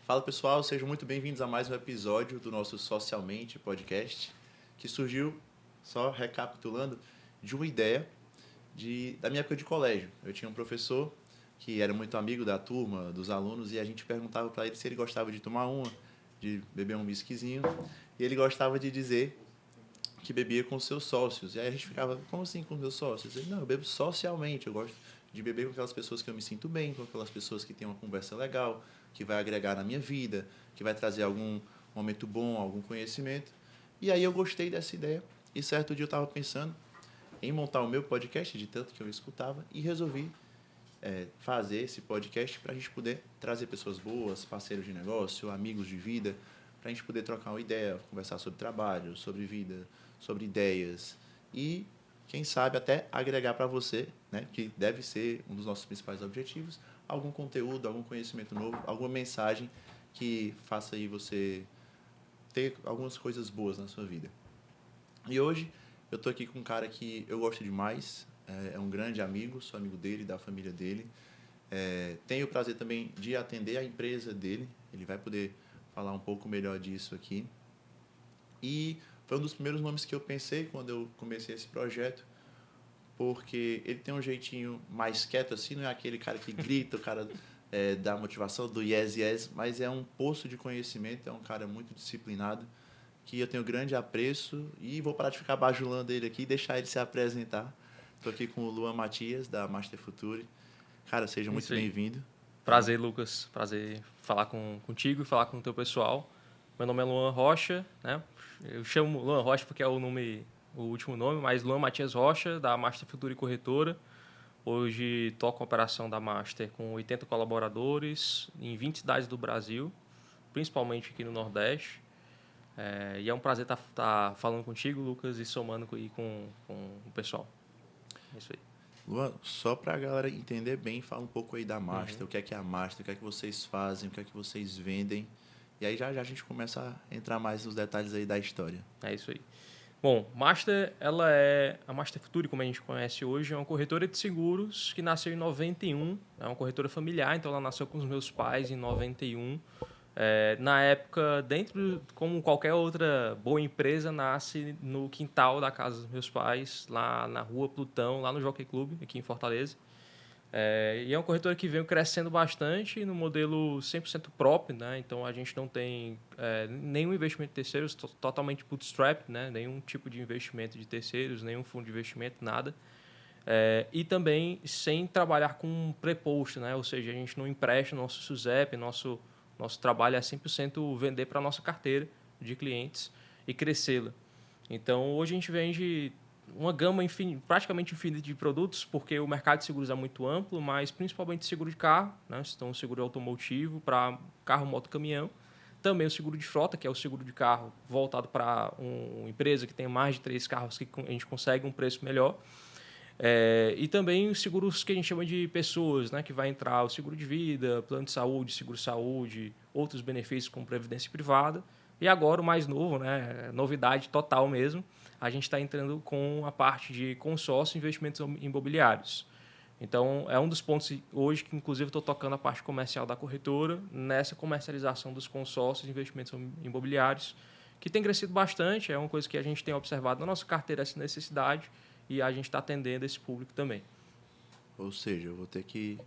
Fala pessoal, sejam muito bem-vindos a mais um episódio do nosso Socialmente podcast, que surgiu, só recapitulando, de uma ideia da minha época de colégio. Eu tinha um professor que era muito amigo da turma, dos alunos, e a gente perguntava para ele se ele gostava de tomar uma, de beber um whiskyzinho, e ele gostava de dizer que bebia com seus sócios. E aí a gente ficava, como assim com meus sócios? Ele, não, eu bebo socialmente, eu gosto de beber com aquelas pessoas que eu me sinto bem, com aquelas pessoas que têm uma conversa legal, que vai agregar na minha vida, que vai trazer algum momento bom, algum conhecimento. E aí eu gostei dessa ideia. E certo dia eu estava pensando em montar o meu podcast, de tanto que eu escutava, e resolvi fazer esse podcast para a gente poder trazer pessoas boas, parceiros de negócio, amigos de vida, para a gente poder trocar uma ideia, conversar sobre trabalho, sobre vida, sobre ideias e, quem sabe, até agregar para você, né, que deve ser um dos nossos principais objetivos, algum conteúdo, algum conhecimento novo, alguma mensagem que faça aí você ter algumas coisas boas na sua vida. E hoje eu estou aqui com um cara que eu gosto demais, é um grande amigo, sou amigo dele, da família dele. Tenho o prazer também de atender a empresa dele, ele vai poder falar um pouco melhor disso aqui. E foi um dos primeiros nomes que eu pensei quando eu comecei esse projeto, porque ele tem um jeitinho mais quieto assim, não é aquele cara que grita, o cara da motivação, do yes, yes, mas é um poço de conhecimento, é um cara muito disciplinado, que eu tenho grande apreço e vou parar de ficar bajulando ele aqui e deixar ele se apresentar. Estou aqui com o Luan Matias, da Master Future. Cara, seja muito Isso aí. bem-vindo. Prazer, Lucas. Prazer falar contigo e falar com o teu pessoal. Meu nome é Luan Rocha, né? Eu chamo Luan Rocha porque é o último nome, mas Luan Matias Rocha, da Master Future Corretora. Hoje toco a operação da Master com 80 colaboradores em 20 cidades do Brasil, principalmente aqui no Nordeste. E é um prazer estar falando contigo, Lucas, e somando aí com o pessoal. É isso aí. Luan, só para a galera entender bem, fala um pouco aí da Master, Uhum. o que é a Master, o que é que vocês fazem, o que é que vocês vendem. E aí já a gente começa a entrar mais nos detalhes aí da história. É isso aí. Bom, a Master Future, como a gente conhece hoje, é uma corretora de seguros que nasceu em 91. É uma corretora familiar, então ela nasceu com os meus pais em 91. Na época, como qualquer outra boa empresa, nasce no quintal da casa dos meus pais, lá na Rua Plutão, lá no Jockey Club, aqui em Fortaleza. E é uma corretora que veio crescendo bastante no modelo 100% próprio, né? Então a gente não tem nenhum investimento de terceiros, totalmente bootstrap, né? Nenhum tipo de investimento de terceiros, nenhum fundo de investimento, nada. E também sem trabalhar com preposto, né? Ou seja, a gente não empresta nosso SUSEP, nosso trabalho é 100% vender para a nossa carteira de clientes e crescê-la. Então hoje a gente vende uma gama praticamente infinita de produtos, porque o mercado de seguros é muito amplo, mas principalmente seguro de carro, né? Então, seguro automotivo para carro, moto, caminhão. Também o seguro de frota, que é o seguro de carro voltado para uma empresa que tem mais de 3 carros, que a gente consegue um preço melhor. E também os seguros que a gente chama de pessoas, né? Que vai entrar o seguro de vida, plano de saúde, seguro-saúde, outros benefícios como previdência privada. E agora o mais novo, né? Novidade total mesmo, a gente está entrando com a parte de consórcio e investimentos imobiliários. Então, é um dos pontos hoje que, inclusive, estou tocando a parte comercial da corretora, nessa comercialização dos consórcios e investimentos imobiliários, que tem crescido bastante, é uma coisa que a gente tem observado na nossa carteira, essa necessidade, e a gente está atendendo esse público também. Ou seja, eu vou ter que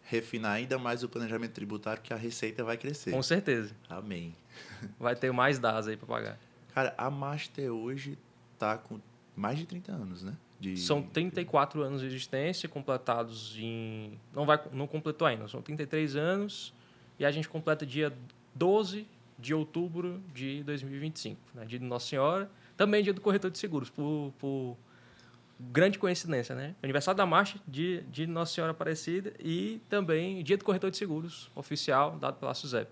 refinar ainda mais o planejamento tributário, que a receita vai crescer. Com certeza. Amém. Vai ter mais dados aí para pagar. Cara, a Master hoje tá com mais de 30 anos, né? São 34 anos de existência, completados em... Não completou ainda, são 33 anos, e a gente completa dia 12 de outubro de 2025, né? Dia de Nossa Senhora, também dia do corretor de seguros, por grande coincidência, né? Aniversário da Marcha, dia de Nossa Senhora Aparecida, e também dia do corretor de seguros, oficial, dado pela SUSEP.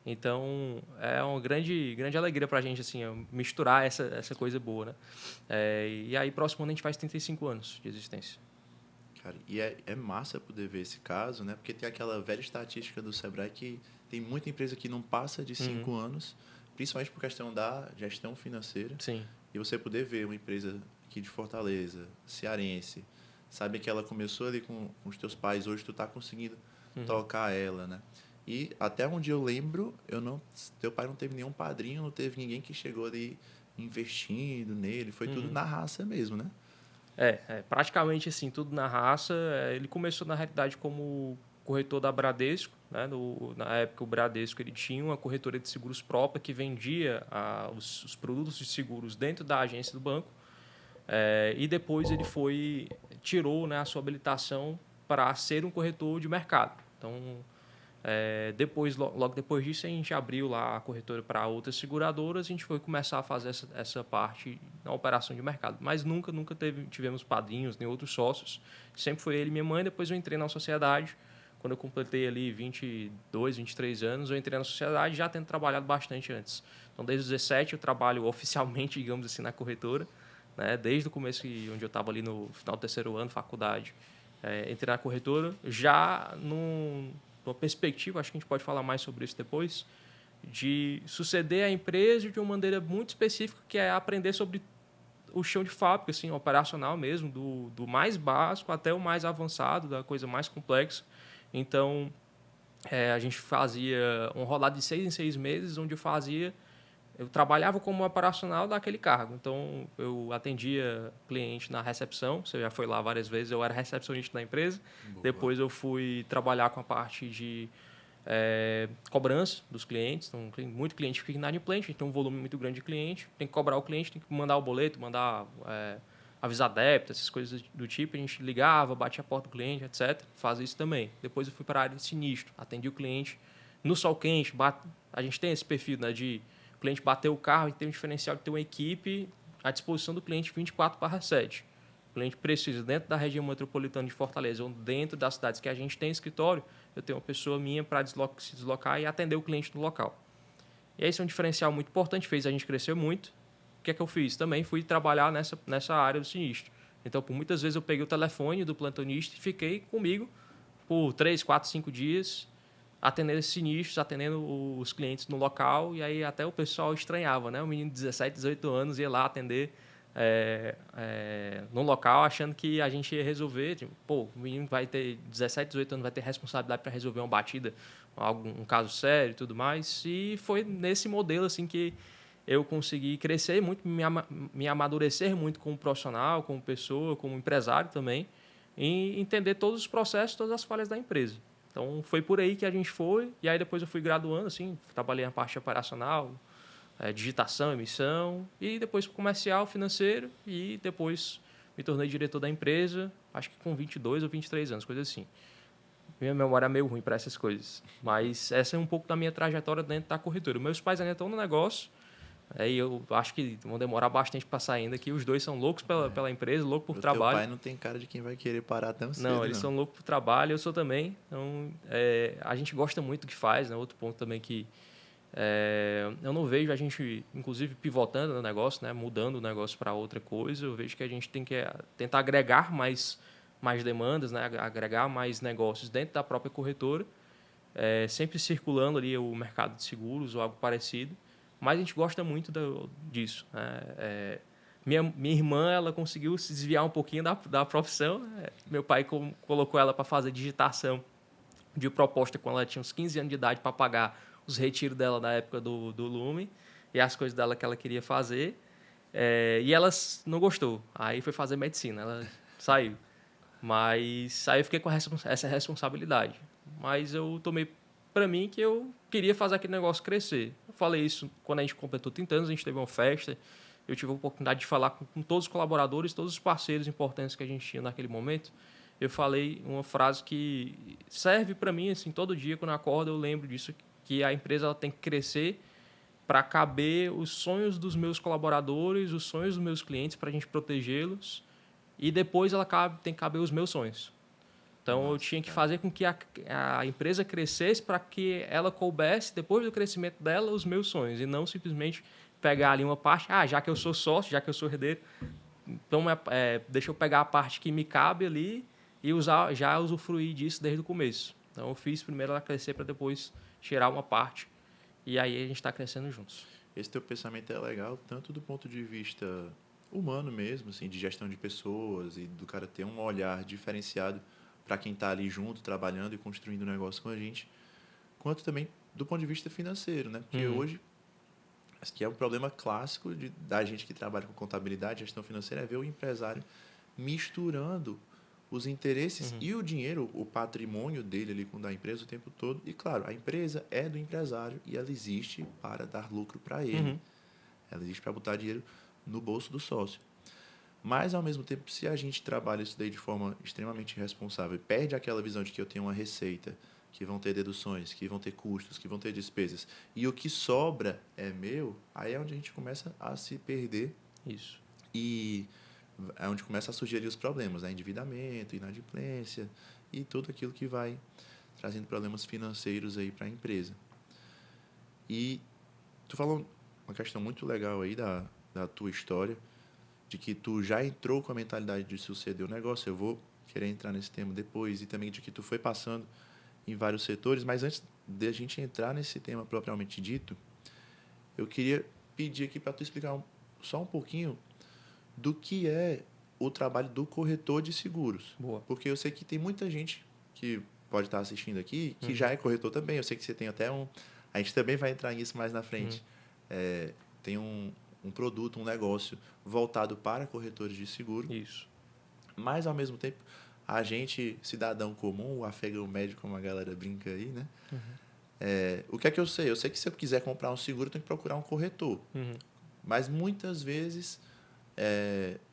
Então, é uma grande alegria para a gente assim, misturar essa coisa boa, né? E aí, próximo ano, a gente faz 35 anos de existência. Cara, e é massa poder ver esse caso, né? Porque tem aquela velha estatística do Sebrae que tem muita empresa que não passa de 5 anos, principalmente por questão da gestão financeira. Sim. E você poder ver uma empresa aqui de Fortaleza, cearense, sabe que ela começou ali com os teus pais, hoje tu tá conseguindo tocar ela, né? E até onde eu lembro, teu pai não teve nenhum padrinho, não teve ninguém que chegou ali investindo nele. Foi tudo na raça mesmo, né? Praticamente assim, tudo na raça. Ele começou, na realidade, como corretor da Bradesco, né? Na época, o Bradesco ele tinha uma corretora de seguros própria que vendia os produtos de seguros dentro da agência do banco. E depois ele tirou, né, a sua habilitação para ser um corretor de mercado. Então, logo depois disso, a gente abriu lá a corretora para outras seguradoras, a gente foi começar a fazer essa parte na operação de mercado. Mas nunca tivemos padrinhos, nem outros sócios. Sempre foi ele e minha mãe. Depois eu entrei na sociedade. Quando eu completei ali 22, 23 anos, eu entrei na sociedade já tendo trabalhado bastante antes. Então, desde os 17 eu trabalho oficialmente, digamos assim, na corretora, né? Desde o começo, onde eu estava ali no final do terceiro ano, faculdade, entrei na corretora, já numa perspectiva, acho que a gente pode falar mais sobre isso depois, de suceder a empresa de uma maneira muito específica, que é aprender sobre o chão de fábrica, assim, operacional mesmo, do mais básico até o mais avançado, da coisa mais complexa. Então, a gente fazia um rolado de 6 em 6 meses, onde eu trabalhava como operacional daquele cargo. Então, eu atendia cliente na recepção. Você já foi lá várias vezes. Eu era recepcionista da empresa. Boa. Depois, eu fui trabalhar com a parte de cobrança dos clientes. Então, muito cliente fica inadimplente. A gente tem um volume muito grande de cliente. Tem que cobrar o cliente, tem que mandar o boleto, mandar avisar débito, essas coisas do tipo. A gente ligava, batia a porta do cliente, etc. Faz isso também. Depois, eu fui para a área de sinistro. Atendi o cliente no sol quente. A gente tem esse perfil, né, de o cliente bater o carro e tem um diferencial de ter uma equipe à disposição do cliente 24/7. O cliente precisa, dentro da região metropolitana de Fortaleza ou dentro das cidades que a gente tem escritório, eu tenho uma pessoa minha para se deslocar e atender o cliente no local. E esse é um diferencial muito importante, fez a gente crescer muito. O que é que eu fiz? Também fui trabalhar nessa área do sinistro. Então, por muitas vezes, eu peguei o telefone do plantonista e fiquei comigo por 3, 4, 5 dias, atendendo esses sinistros, atendendo os clientes no local, e aí até o pessoal estranhava, né? O menino de 17, 18 anos ia lá atender no local, achando que a gente ia resolver. Tipo, o menino vai ter 17, 18 anos, vai ter responsabilidade para resolver uma batida, um caso sério e tudo mais. E foi nesse modelo assim que eu consegui crescer muito, me amadurecer muito como profissional, como pessoa, como empresário também, e entender todos os processos, todas as falhas da empresa. Então, foi por aí que a gente foi. E aí, depois eu fui graduando, assim, trabalhei na parte operacional, digitação, emissão, e depois comercial, financeiro, e depois me tornei diretor da empresa, acho que com 22 ou 23 anos, coisa assim. Minha memória é meio ruim para essas coisas. Mas essa é um pouco da minha trajetória dentro da corretora. Meus pais ainda estão no negócio, e eu acho que vão demorar bastante para sair ainda, que os dois são loucos pela empresa, loucos por trabalho. Teu pai não tem cara de quem vai querer parar tão cedo, não. Eles são loucos por trabalho, eu sou também. Então, a gente gosta muito do que faz, né? Outro ponto também que eu não vejo a gente, inclusive, pivotando no negócio, né? Mudando o negócio para outra coisa. Eu vejo que a gente tem que tentar agregar mais demandas, né? Agregar mais negócios dentro da própria corretora, sempre circulando ali o mercado de seguros ou algo parecido. Mas a gente gosta muito disso, né? Minha irmã, ela conseguiu se desviar um pouquinho da profissão, né? Meu pai colocou ela para fazer digitação de proposta quando ela tinha uns 15 anos de idade para pagar os retiros dela na época do Lume e as coisas dela que ela queria fazer. E ela não gostou. Aí foi fazer medicina, ela saiu. Mas aí eu fiquei com essa responsabilidade. Mas eu tomei para mim que eu queria fazer aquele negócio crescer. Eu falei isso quando a gente completou 30 anos, a gente teve uma festa. Eu tive a oportunidade de falar com todos os colaboradores, todos os parceiros importantes que a gente tinha naquele momento. Eu falei uma frase que serve para mim, assim, todo dia quando eu acordo eu lembro disso, que a empresa ela tem que crescer para caber os sonhos dos meus colaboradores, os sonhos dos meus clientes, para a gente protegê-los, e depois ela tem que caber os meus sonhos. Então, eu tinha que fazer com que a empresa crescesse para que ela coubesse, depois do crescimento dela, os meus sonhos. E não simplesmente pegar ali uma parte, já que eu sou sócio, já que eu sou herdeiro, então deixa eu pegar a parte que me cabe ali e já usufruir disso desde o começo. Então, eu fiz primeiro ela crescer para depois tirar uma parte. E aí a gente está crescendo juntos. Esse teu pensamento é legal, tanto do ponto de vista humano mesmo, assim, de gestão de pessoas e do cara ter um olhar diferenciado para quem está ali junto, trabalhando e construindo o negócio com a gente, quanto também do ponto de vista financeiro, né? Porque hoje, acho que é um problema clássico da gente que trabalha com contabilidade, gestão financeira, é ver o empresário misturando os interesses e o dinheiro, o patrimônio dele ali com da empresa o tempo todo. E, claro, a empresa é do empresário e ela existe para dar lucro para ele. Ela existe para botar dinheiro no bolso do sócio. Mas, ao mesmo tempo, se a gente trabalha isso daí de forma extremamente irresponsável e perde aquela visão de que eu tenho uma receita, que vão ter deduções, que vão ter custos, que vão ter despesas, e o que sobra é meu, aí é onde a gente começa a se perder. Isso. E é onde começa a surgir ali os problemas, né? Endividamento, inadimplência e tudo aquilo que vai trazendo problemas financeiros aí para a empresa. E tu falou uma questão muito legal aí da tua história, de que tu já entrou com a mentalidade de suceder o negócio. Eu vou querer entrar nesse tema depois, e também de que tu foi passando em vários setores, mas antes de a gente entrar nesse tema propriamente dito, eu queria pedir aqui para tu explicar só um pouquinho do que é o trabalho do corretor de seguros. Boa. Porque eu sei que tem muita gente que pode estar assistindo aqui que já é corretor também. Eu sei que você tem até a gente também vai entrar nisso mais na frente. Tem um produto, um negócio voltado para corretores de seguro. Isso. Mas, ao mesmo tempo, a gente, cidadão comum, o afegão médio, como a galera brinca aí, né? O que é que eu sei? Eu sei que se eu quiser comprar um seguro, eu tenho que procurar um corretor. Mas, muitas vezes,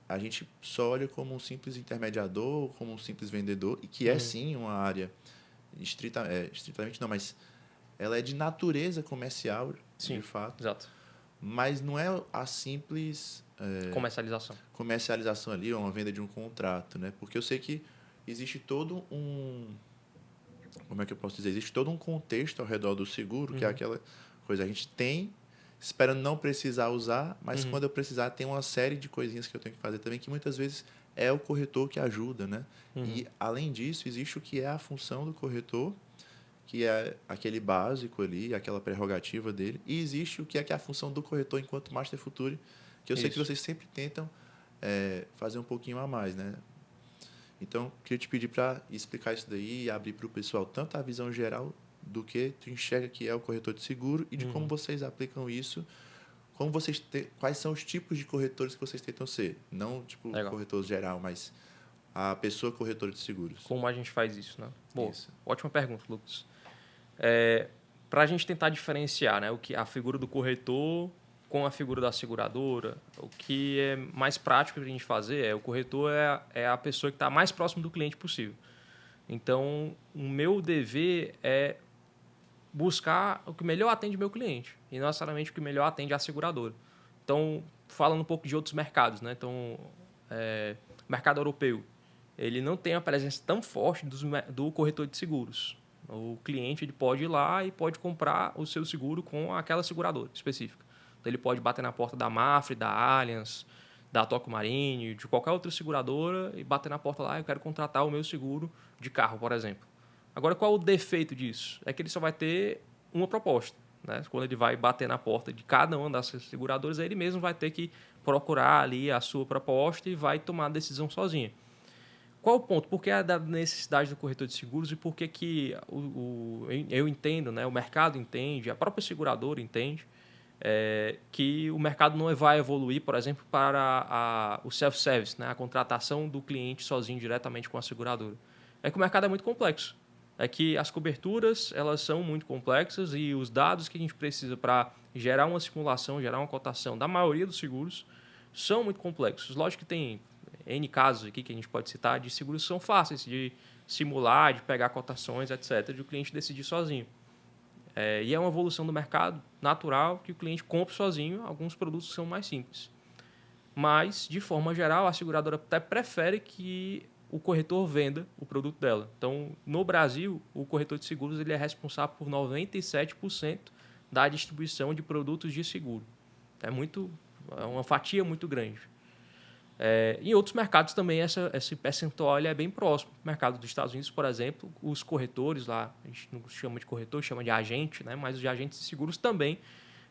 a gente só olha como um simples intermediador, como um simples vendedor, e que é, sim, uma área estritamente não, mas ela é de natureza comercial, sim, de fato. Exato. Mas não é a simples comercialização ali, ou uma venda de um contrato, né? Porque eu sei que existe todo como é que eu posso dizer? Existe todo um contexto ao redor do seguro, que é aquela coisa, a gente tem, esperando não precisar usar, mas quando eu precisar, tem uma série de coisinhas que eu tenho que fazer também, que muitas vezes é o corretor que ajuda, né? E, além disso, existe o que é a função do corretor, que é aquele básico ali, aquela prerrogativa dele, e existe o que é a função do corretor enquanto Master Futuri, que eu sei que vocês sempre tentam fazer um pouquinho a mais, né? Então, queria te pedir para explicar isso daí e abrir para o pessoal tanto a visão geral do que tu enxerga que é o corretor de seguro e de como vocês aplicam isso, quais são os tipos de corretores que vocês tentam ser. Não, tipo, corretor geral, mas a pessoa corretora de seguros. Como a gente faz isso, né? Bom, Isso. ótima pergunta, Lucas. Para a gente tentar diferenciar, né, a figura do corretor com a figura da seguradora, o que é mais prático para a gente fazer o corretor é a pessoa que está mais próximo do cliente possível. Então, o meu dever é buscar o que melhor atende o meu cliente e não necessariamente o que melhor atende a seguradora. Então, falando um pouco de outros mercados, né? Então, o mercado europeu, ele não tem a presença tão forte do corretor de seguros. O cliente ele pode ir lá e pode comprar o seu seguro com aquela seguradora específica. Então, ele pode bater na porta da Mafre, da Allianz, da Toco Marine, de qualquer outra seguradora e bater na porta lá, eu quero contratar o meu seguro de carro, por exemplo. Agora, qual o defeito disso? É que ele só vai ter uma proposta, né? Quando ele vai bater na porta de cada uma dessas seguradoras, ele mesmo vai ter que procurar ali a sua proposta e vai tomar a decisão sozinho. Qual o ponto? Por que a da necessidade do corretor de seguros e por que eu entendo, né? O mercado entende, a própria seguradora entende, que o mercado não vai evoluir, por exemplo, para o self-service, né? A contratação do cliente sozinho diretamente com a seguradora. É que o mercado é muito complexo. É que as coberturas elas são muito complexas e os dados que a gente precisa para gerar uma simulação, gerar uma cotação da maioria dos seguros são muito complexos. Lógico que tem N casos aqui que a gente pode citar de seguros que são fáceis de simular, de pegar cotações, etc., de o cliente decidir sozinho. E é uma evolução do mercado natural que o cliente compre sozinho alguns produtos que são mais simples. Mas, de forma geral, a seguradora até prefere que o corretor venda o produto dela. Então, no Brasil, o corretor de seguros ele é responsável por 97% da distribuição de produtos de seguro. É uma fatia muito grande. Em outros mercados também esse percentual é bem próximo. No mercado dos Estados Unidos, por exemplo, os corretores lá, a gente não chama de corretor, chama de agente, né? Mas os agentes de seguros também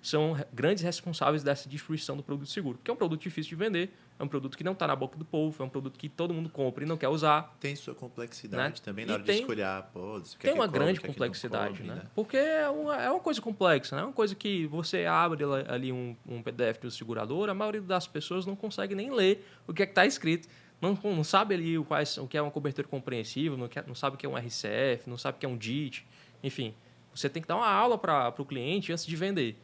são grandes responsáveis dessa distribuição do produto seguro. Porque é um produto difícil de vender, é um produto que não está na boca do povo, é um produto que todo mundo compra e não quer usar. Tem sua complexidade, né? Também E na hora de escolher a apólice. Tem uma grande complexidade, né? Porque é uma coisa complexa, né? É uma coisa que você abre ali um PDF do segurador, a maioria das pessoas não consegue nem ler o que é que está escrito. Não sabe ali o que é uma cobertura compreensível, não sabe o que é um RCF, não sabe o que é um DIT, enfim. Você tem que dar uma aula para o cliente antes de vender.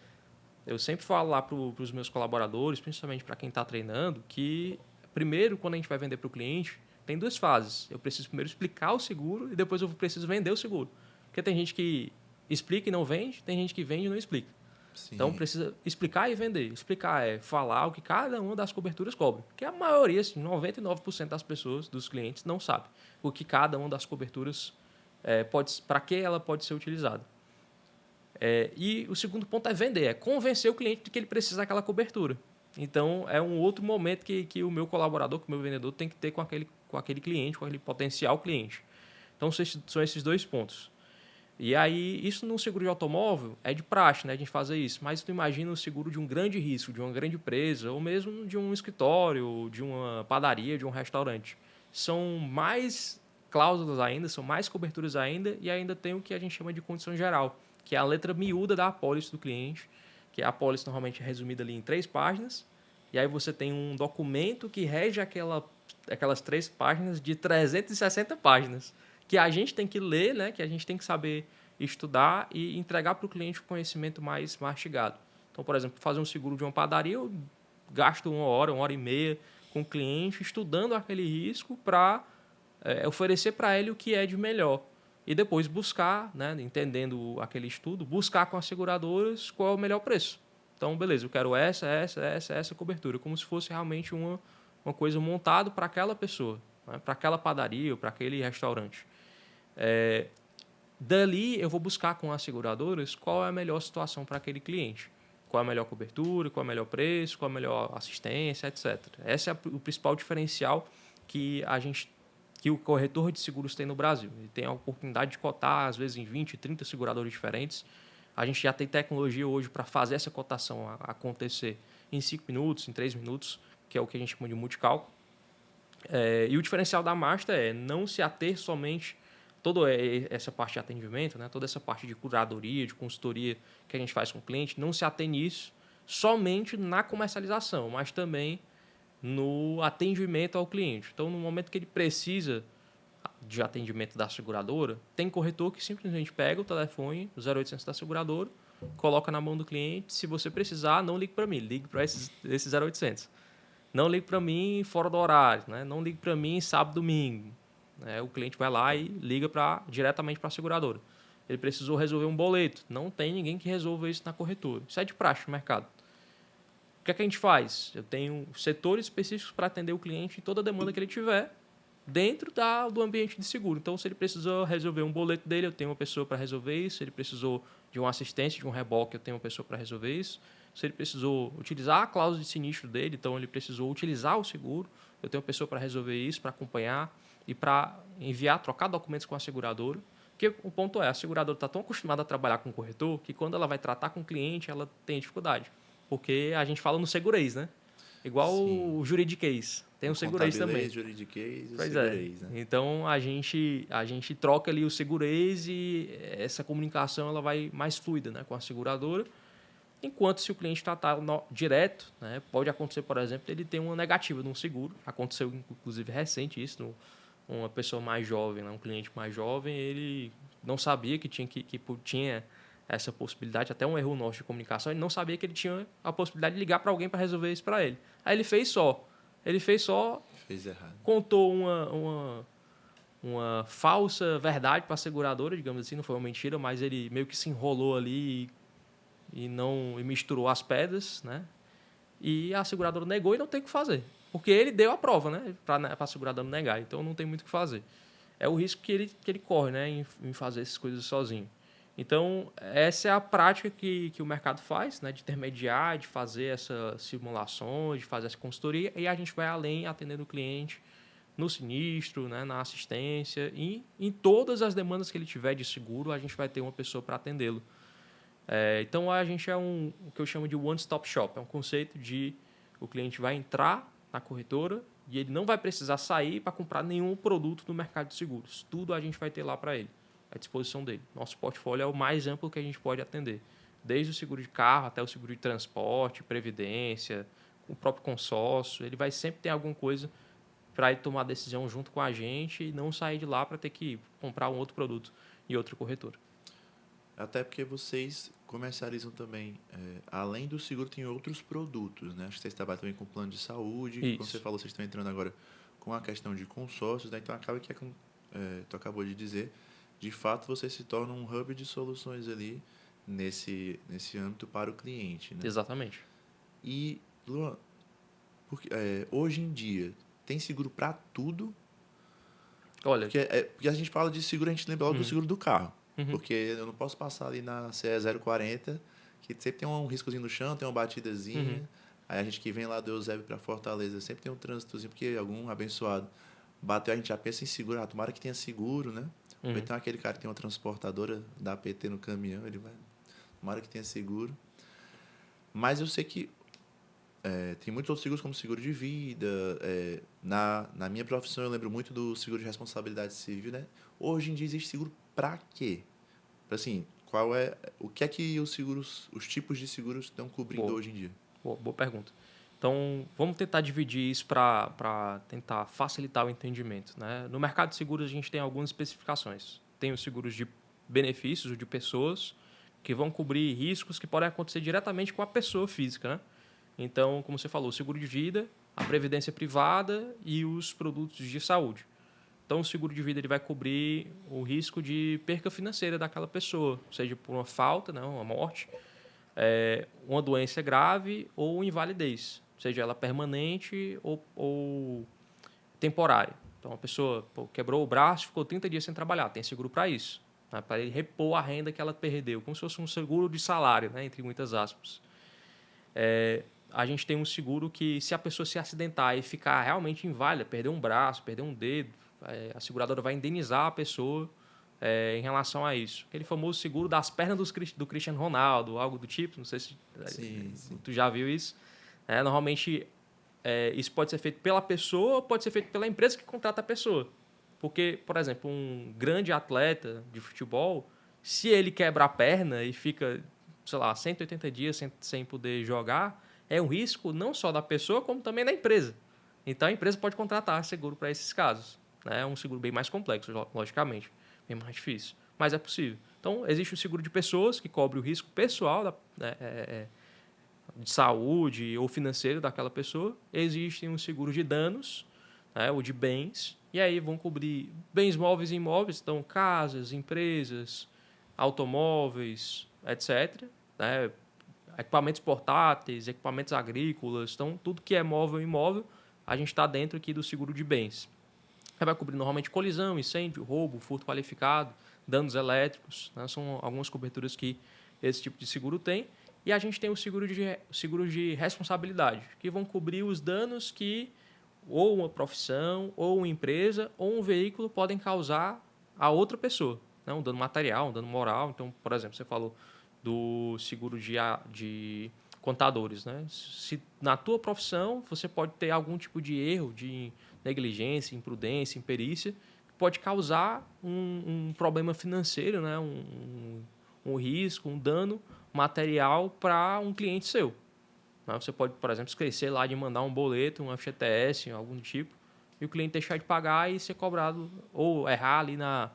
Eu sempre falo lá para os meus colaboradores, principalmente para quem está treinando, que primeiro, quando a gente vai vender para o cliente, tem duas fases. Eu preciso primeiro explicar o seguro e depois eu preciso vender o seguro. Porque tem gente que explica e não vende, tem gente que vende e não explica. Sim. Então, precisa explicar e vender. Explicar é falar o que cada uma das coberturas cobre. Porque a maioria, assim, 99% das pessoas, dos clientes, não sabe o que cada uma das coberturas para que ela pode ser utilizada. E o segundo ponto é vender, é convencer o cliente de que ele precisa daquela cobertura. Então, é um outro momento que o meu colaborador, que o meu vendedor, tem que ter com aquele cliente, com aquele potencial cliente. Então, são esses dois pontos. E aí, isso no seguro de automóvel é de praxe, né, a gente fazer isso. Mas tu imagina o seguro de um grande risco, de uma grande empresa, ou mesmo de um escritório, de uma padaria, de um restaurante. São mais cláusulas ainda, são mais coberturas ainda, e ainda tem o que a gente chama de condição geral, que é a letra miúda da apólice do cliente, que a apólice normalmente é resumida ali em 3 páginas, e aí você tem um documento que rege aquelas 3 páginas de 360 páginas, que a gente tem que ler, né, que a gente tem que saber estudar e entregar para o cliente o conhecimento mais mastigado. Então, por exemplo, fazer um seguro de uma padaria, eu gasto 1 hora e meia com o cliente estudando aquele risco para oferecer para ele o que é de melhor. E depois buscar, né, entendendo aquele estudo, buscar com as seguradoras qual é o melhor preço. Então, beleza, eu quero essa cobertura, como se fosse realmente uma coisa montada para aquela pessoa, né, para aquela padaria ou para aquele restaurante. Dali, eu vou buscar com as seguradoras qual é a melhor situação para aquele cliente. Qual é a melhor cobertura, qual é o melhor preço, qual é a melhor assistência, etc. Esse é o principal diferencial que o corretor de seguros tem no Brasil. Ele tem a oportunidade de cotar, às vezes, em 20, 30 seguradores diferentes. A gente já tem tecnologia hoje para fazer essa cotação acontecer em 5 minutos, em 3 minutos, que é o que a gente chama de multicálculo. E o diferencial da Master é não se ater somente toda essa parte de atendimento, né, toda essa parte de curadoria, de consultoria que a gente faz com o cliente, não se ater nisso somente na comercialização, mas também no atendimento ao cliente. Então, no momento que ele precisa de atendimento da seguradora, tem corretor que simplesmente pega o telefone, o 0800 da seguradora, coloca na mão do cliente. Se você precisar, não ligue para mim, ligue para esse 0800. Não ligue para mim fora do horário, né? Não ligue para mim sábado, domingo. O cliente vai lá e liga diretamente para a seguradora. Ele precisou resolver um boleto. Não tem ninguém que resolva isso na corretora. Isso é de praxe no mercado. O que é que a gente faz? Eu tenho setores específicos para atender o cliente em toda a demanda que ele tiver dentro do ambiente de seguro. Então, se ele precisou resolver um boleto dele, eu tenho uma pessoa para resolver isso. Se ele precisou de uma assistência, de um reboque, eu tenho uma pessoa para resolver isso. Se ele precisou utilizar a cláusula de sinistro dele, então ele precisou utilizar o seguro, eu tenho uma pessoa para resolver isso, para acompanhar e para enviar, trocar documentos com a seguradora. Porque o ponto é, a seguradora está tão acostumada a trabalhar com o corretor que quando ela vai tratar com o cliente, ela tem dificuldade. Porque a gente fala no segurez, né? Igual o juridiquês. Tem o segurez também. Juridiquês e pois segurez, né? Então, a gente troca ali o segurez e essa comunicação ela vai mais fluida, né, com a seguradora. Enquanto se o cliente tratar direto, né, pode acontecer, por exemplo, ele ter uma negativa de um seguro. Aconteceu, inclusive, recente isso. Uma pessoa mais jovem, né, um cliente mais jovem, ele não sabia que tinha essa possibilidade, até um erro nosso de comunicação, ele não sabia que ele tinha a possibilidade de ligar para alguém para resolver isso para ele. Aí ele fez só. Fez errado. Contou uma falsa verdade para a seguradora, digamos assim, não foi uma mentira, mas ele meio que se enrolou ali e misturou as pedras, né? E a seguradora negou e não tem o que fazer. Porque ele deu a prova, né? Para a seguradora negar, então não tem muito o que fazer. É o risco que ele corre, né? Em fazer essas coisas sozinho. Então, essa é a prática que o mercado faz, né? De intermediar, de fazer essas simulações, de fazer essa consultoria, e a gente vai além atendendo o cliente no sinistro, né? Na assistência, e em todas as demandas que ele tiver de seguro, a gente vai ter uma pessoa para atendê-lo. Então, a gente é o que eu chamo de one-stop shop. É um conceito de o cliente vai entrar na corretora e ele não vai precisar sair para comprar nenhum produto no mercado de seguros. Tudo a gente vai ter lá para ele, à disposição dele. Nosso portfólio é o mais amplo que a gente pode atender. Desde o seguro de carro até o seguro de transporte, previdência, o próprio consórcio. Ele vai sempre ter alguma coisa para ele tomar decisão junto com a gente e não sair de lá para ter que comprar um outro produto em outra corretora. Até porque vocês comercializam também, além do seguro, tem outros produtos, né? Acho que vocês trabalham também com plano de saúde. Isso. Como você falou, vocês estão entrando agora com a questão de consórcios, né? Então acaba que, como tu acabou de dizer, de fato você se torna um hub de soluções ali nesse âmbito para o cliente, né? Exatamente. E, Luan, hoje em dia, tem seguro para tudo? Olha, Porque a gente fala de seguro, a gente lembra logo do seguro do carro. Uhum. Porque eu não posso passar ali na CE 040, que sempre tem um riscozinho no chão, tem uma batidazinha. Aí a gente que vem lá do Eusébio para Fortaleza, sempre tem um trânsitozinho, porque algum abençoado bateu, a gente já pensa em seguro. Tomara que tenha seguro, né? Ou então aquele cara que tem uma transportadora, dá PT no caminhão, ele vai... Tomara que tenha seguro. Mas eu sei que tem muitos outros seguros, como seguro de vida. Na minha profissão, eu lembro muito do seguro de responsabilidade civil, né? Hoje em dia existe seguro para quê? Assim, o que é que os tipos de seguros estão cobrindo hoje em dia? Boa pergunta. Então, vamos tentar dividir isso para tentar facilitar o entendimento, né? No mercado de seguros, a gente tem algumas especificações. Tem os seguros de benefícios, ou de pessoas, que vão cobrir riscos que podem acontecer diretamente com a pessoa física, né? Então, como você falou, o seguro de vida, a previdência privada e os produtos de saúde. Então, o seguro de vida ele vai cobrir o risco de perca financeira daquela pessoa, seja por uma falta, né, uma morte, uma doença grave ou invalidez, seja ela permanente ou temporária. Então, a pessoa quebrou o braço, ficou 30 dias sem trabalhar, tem seguro para isso, né, para ele repor a renda que ela perdeu, como se fosse um seguro de salário, né, entre muitas aspas. A gente tem um seguro que, se a pessoa se acidentar e ficar realmente inválida, perder um braço, perder um dedo, a seguradora vai indenizar a pessoa em relação a isso. Aquele famoso seguro das pernas do Cristiano Ronaldo, algo do tipo, não sei se Sim. tu já viu isso. Normalmente, isso pode ser feito pela pessoa ou pode ser feito pela empresa que contrata a pessoa. Porque, por exemplo, um grande atleta de futebol, se ele quebra a perna e fica, sei lá, 180 dias sem poder jogar, é um risco não só da pessoa, como também da empresa. Então, a empresa pode contratar seguro para esses casos. É um seguro bem mais complexo, logicamente, bem mais difícil, mas é possível. Então, existe o seguro de pessoas, que cobre o risco pessoal de saúde ou financeiro daquela pessoa. Existe um seguro de danos, ou de bens, e aí vão cobrir bens móveis e imóveis, então casas, empresas, automóveis, etc., equipamentos portáteis, equipamentos agrícolas, então tudo que é móvel e imóvel, a gente está dentro aqui do seguro de bens. Vai cobrir normalmente colisão, incêndio, roubo, furto qualificado, danos elétricos, né? São algumas coberturas que esse tipo de seguro tem. E a gente tem o seguro de responsabilidade, que vão cobrir os danos que ou uma profissão, ou uma empresa, ou um veículo podem causar a outra pessoa. Né? Um dano material, um dano moral. Então, por exemplo, você falou do seguro de contadores, né? Se na tua profissão você pode ter algum tipo de erro, de negligência, imprudência, imperícia, pode causar um problema financeiro, né? Um risco, um dano material para um cliente seu. Você pode, por exemplo, esquecer lá de mandar um boleto, um FGTS, algum tipo, e o cliente deixar de pagar e ser cobrado, ou errar ali na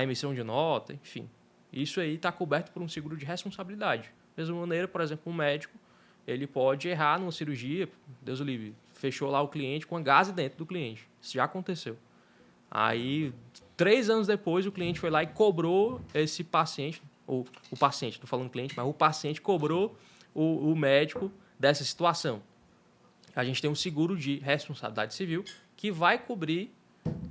emissão de nota, enfim. Isso aí está coberto por um seguro de responsabilidade. Da mesma maneira, por exemplo, um médico, ele pode errar numa cirurgia, Deus o livre, fechou lá o cliente com a gase dentro do cliente. Isso já aconteceu. Aí, 3 anos depois, o cliente foi lá e cobrou esse paciente, ou o paciente, estou falando cliente, mas o paciente cobrou o médico dessa situação. A gente tem um seguro de responsabilidade civil que vai cobrir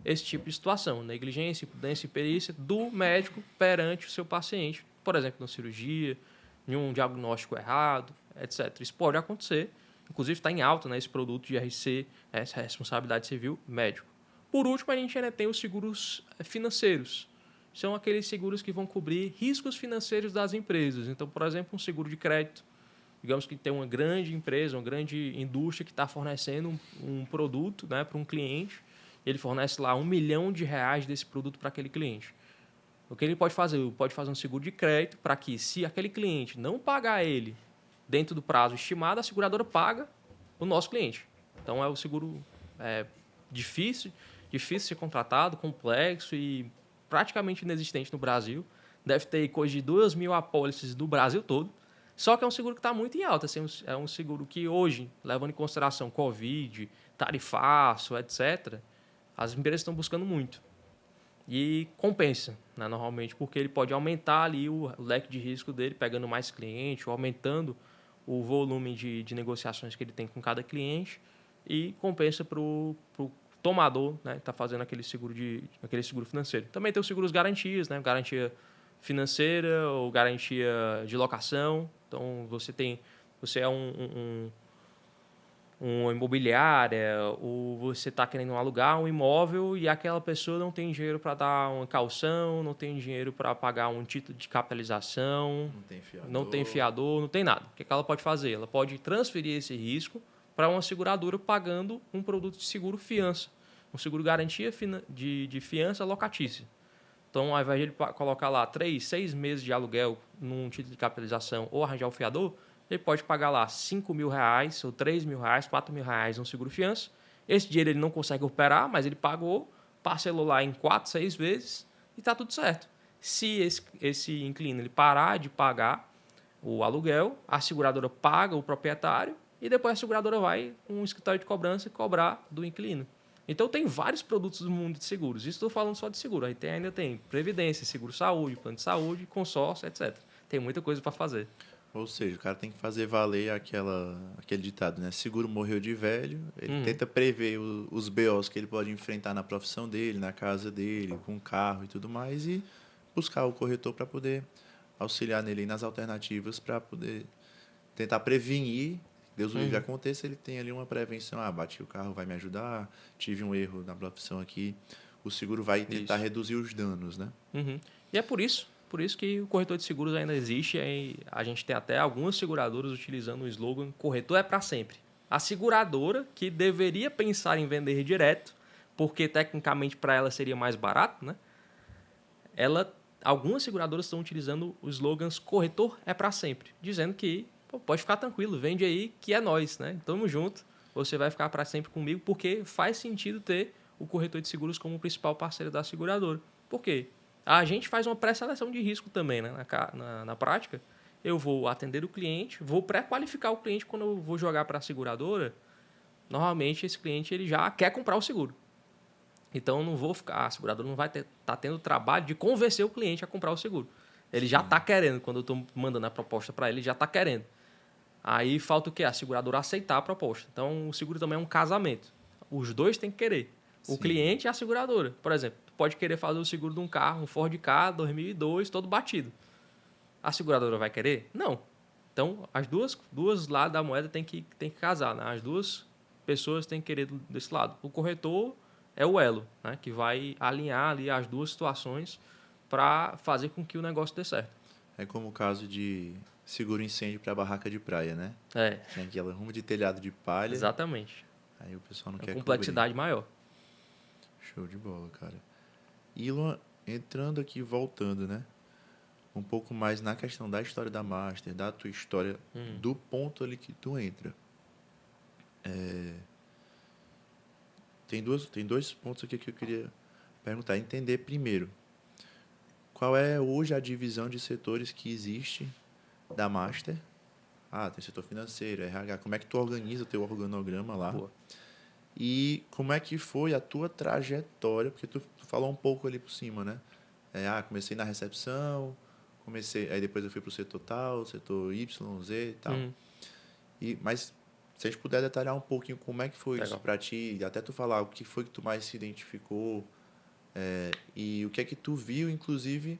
esse tipo de situação, negligência, imprudência e perícia do médico perante o seu paciente, por exemplo, na cirurgia, em um diagnóstico errado, etc. Isso pode acontecer, inclusive está em alta, né, esse produto de RC, essa responsabilidade civil médico. Por último, a gente ainda tem os seguros financeiros, são aqueles seguros que vão cobrir riscos financeiros das empresas. Então, por exemplo, um seguro de crédito. Digamos que tem uma grande empresa, uma grande indústria que está fornecendo um produto, né, para um cliente. Ele fornece lá R$1 milhão desse produto para aquele cliente. O que ele pode fazer? Ele pode fazer um seguro de crédito para que, se aquele cliente não pagar ele dentro do prazo estimado, a seguradora paga o nosso cliente. Então, é o seguro difícil de ser contratado, complexo e praticamente inexistente no Brasil. Deve ter coisa de 2.000 apólices do Brasil todo. Só que é um seguro que está muito em alta. Assim, é um seguro que hoje, levando em consideração Covid, tarifaço, etc., as empresas estão buscando muito. E compensa, né, normalmente, porque ele pode aumentar ali o leque de risco dele, pegando mais cliente, ou aumentando o volume de negociações que ele tem com cada cliente, e compensa para o tomador, né, que está fazendo aquele seguro financeiro. Também tem os seguros garantias, né, garantia financeira ou garantia de locação. Então, você é uma imobiliária, ou você está querendo alugar um imóvel e aquela pessoa não tem dinheiro para dar uma caução, não tem dinheiro para pagar um título de capitalização, não tem fiador, não tem nada. O que ela pode fazer? Ela pode transferir esse risco para uma seguradora pagando um produto de seguro fiança, um seguro garantia de fiança locatícia. Então, ao invés de ele colocar lá 3, 6 meses de aluguel num título de capitalização ou arranjar o fiador, ele pode pagar lá R$5.000, ou R$3.000, R$4.000 no seguro fiança. Esse dinheiro ele não consegue operar, mas ele pagou, parcelou lá em 4, 6 vezes e está tudo certo. Se esse inquilino ele parar de pagar o aluguel, a seguradora paga o proprietário e depois a seguradora vai com um escritório de cobrança cobrar do inquilino. Então, tem vários produtos do mundo de seguros. Isso estou falando só de seguro. Aí ainda tem previdência, seguro-saúde, plano de saúde, consórcio, etc. Tem muita coisa para fazer. Ou seja, o cara tem que fazer valer aquele ditado, né? Seguro morreu de velho. Ele tenta prever os BOs que ele pode enfrentar na profissão dele, na casa dele, com o carro e tudo mais, e buscar o corretor para poder auxiliar nele nas alternativas para poder tentar prevenir. Deus o livre aconteça, ele tem ali uma prevenção. Bati o carro, vai me ajudar. Tive um erro na profissão aqui. O seguro vai tentar reduzir os danos, né? E é por isso que o corretor de seguros ainda existe. E a gente tem até algumas seguradoras utilizando o slogan corretor é para sempre. A seguradora, que deveria pensar em vender direto, porque tecnicamente para ela seria mais barato, né? Algumas seguradoras estão utilizando os slogans corretor é para sempre, dizendo que pode ficar tranquilo, vende aí que é nós, né? Tamo junto, você vai ficar para sempre comigo, porque faz sentido ter o corretor de seguros como principal parceiro da seguradora. Por quê? A gente faz uma pré-seleção de risco também, né? Na prática. Eu vou atender o cliente, vou pré-qualificar o cliente quando eu vou jogar para a seguradora. Normalmente, esse cliente ele já quer comprar o seguro. Então, não vou ficar, a seguradora não vai tá tendo o trabalho de convencer o cliente a comprar o seguro. Ele já está querendo, quando eu estou mandando a proposta para ele, já está querendo. Aí falta o quê? A seguradora aceitar a proposta. Então, o seguro também é um casamento. Os dois têm que querer. O cliente e a seguradora. Por exemplo, tu pode querer fazer o seguro de um carro, um Ford Ka 2002, todo batido. A seguradora vai querer? Não. Então, as duas lados da moeda tem que casar, né? As duas pessoas têm que querer desse lado. O corretor é o elo, né? Que vai alinhar ali as duas situações para fazer com que o negócio dê certo. É como o caso de seguro incêndio para barraca de praia, né? Tem aquela rumo de telhado de palha. Exatamente. Aí o pessoal não quer complexidade cobrir. maior. Show de bola, cara. E Luan, entrando aqui, voltando, né? Um pouco mais na questão da história da Master, da tua história, do ponto ali que tu entra. Tem dois pontos aqui que eu queria perguntar. Entender primeiro, qual é hoje a divisão de setores que existe da Master? Tem setor financeiro, RH. Como é que tu organiza o teu organograma lá? Boa. E como é que foi a tua trajetória? Porque tu falou um pouco ali por cima, né? Comecei na recepção, aí depois eu fui para o setor tal, setor Y, Z e tal. Mas se a gente puder detalhar um pouquinho como é que foi isso para ti, até tu falar o que foi que tu mais se identificou e o que é que tu viu, inclusive,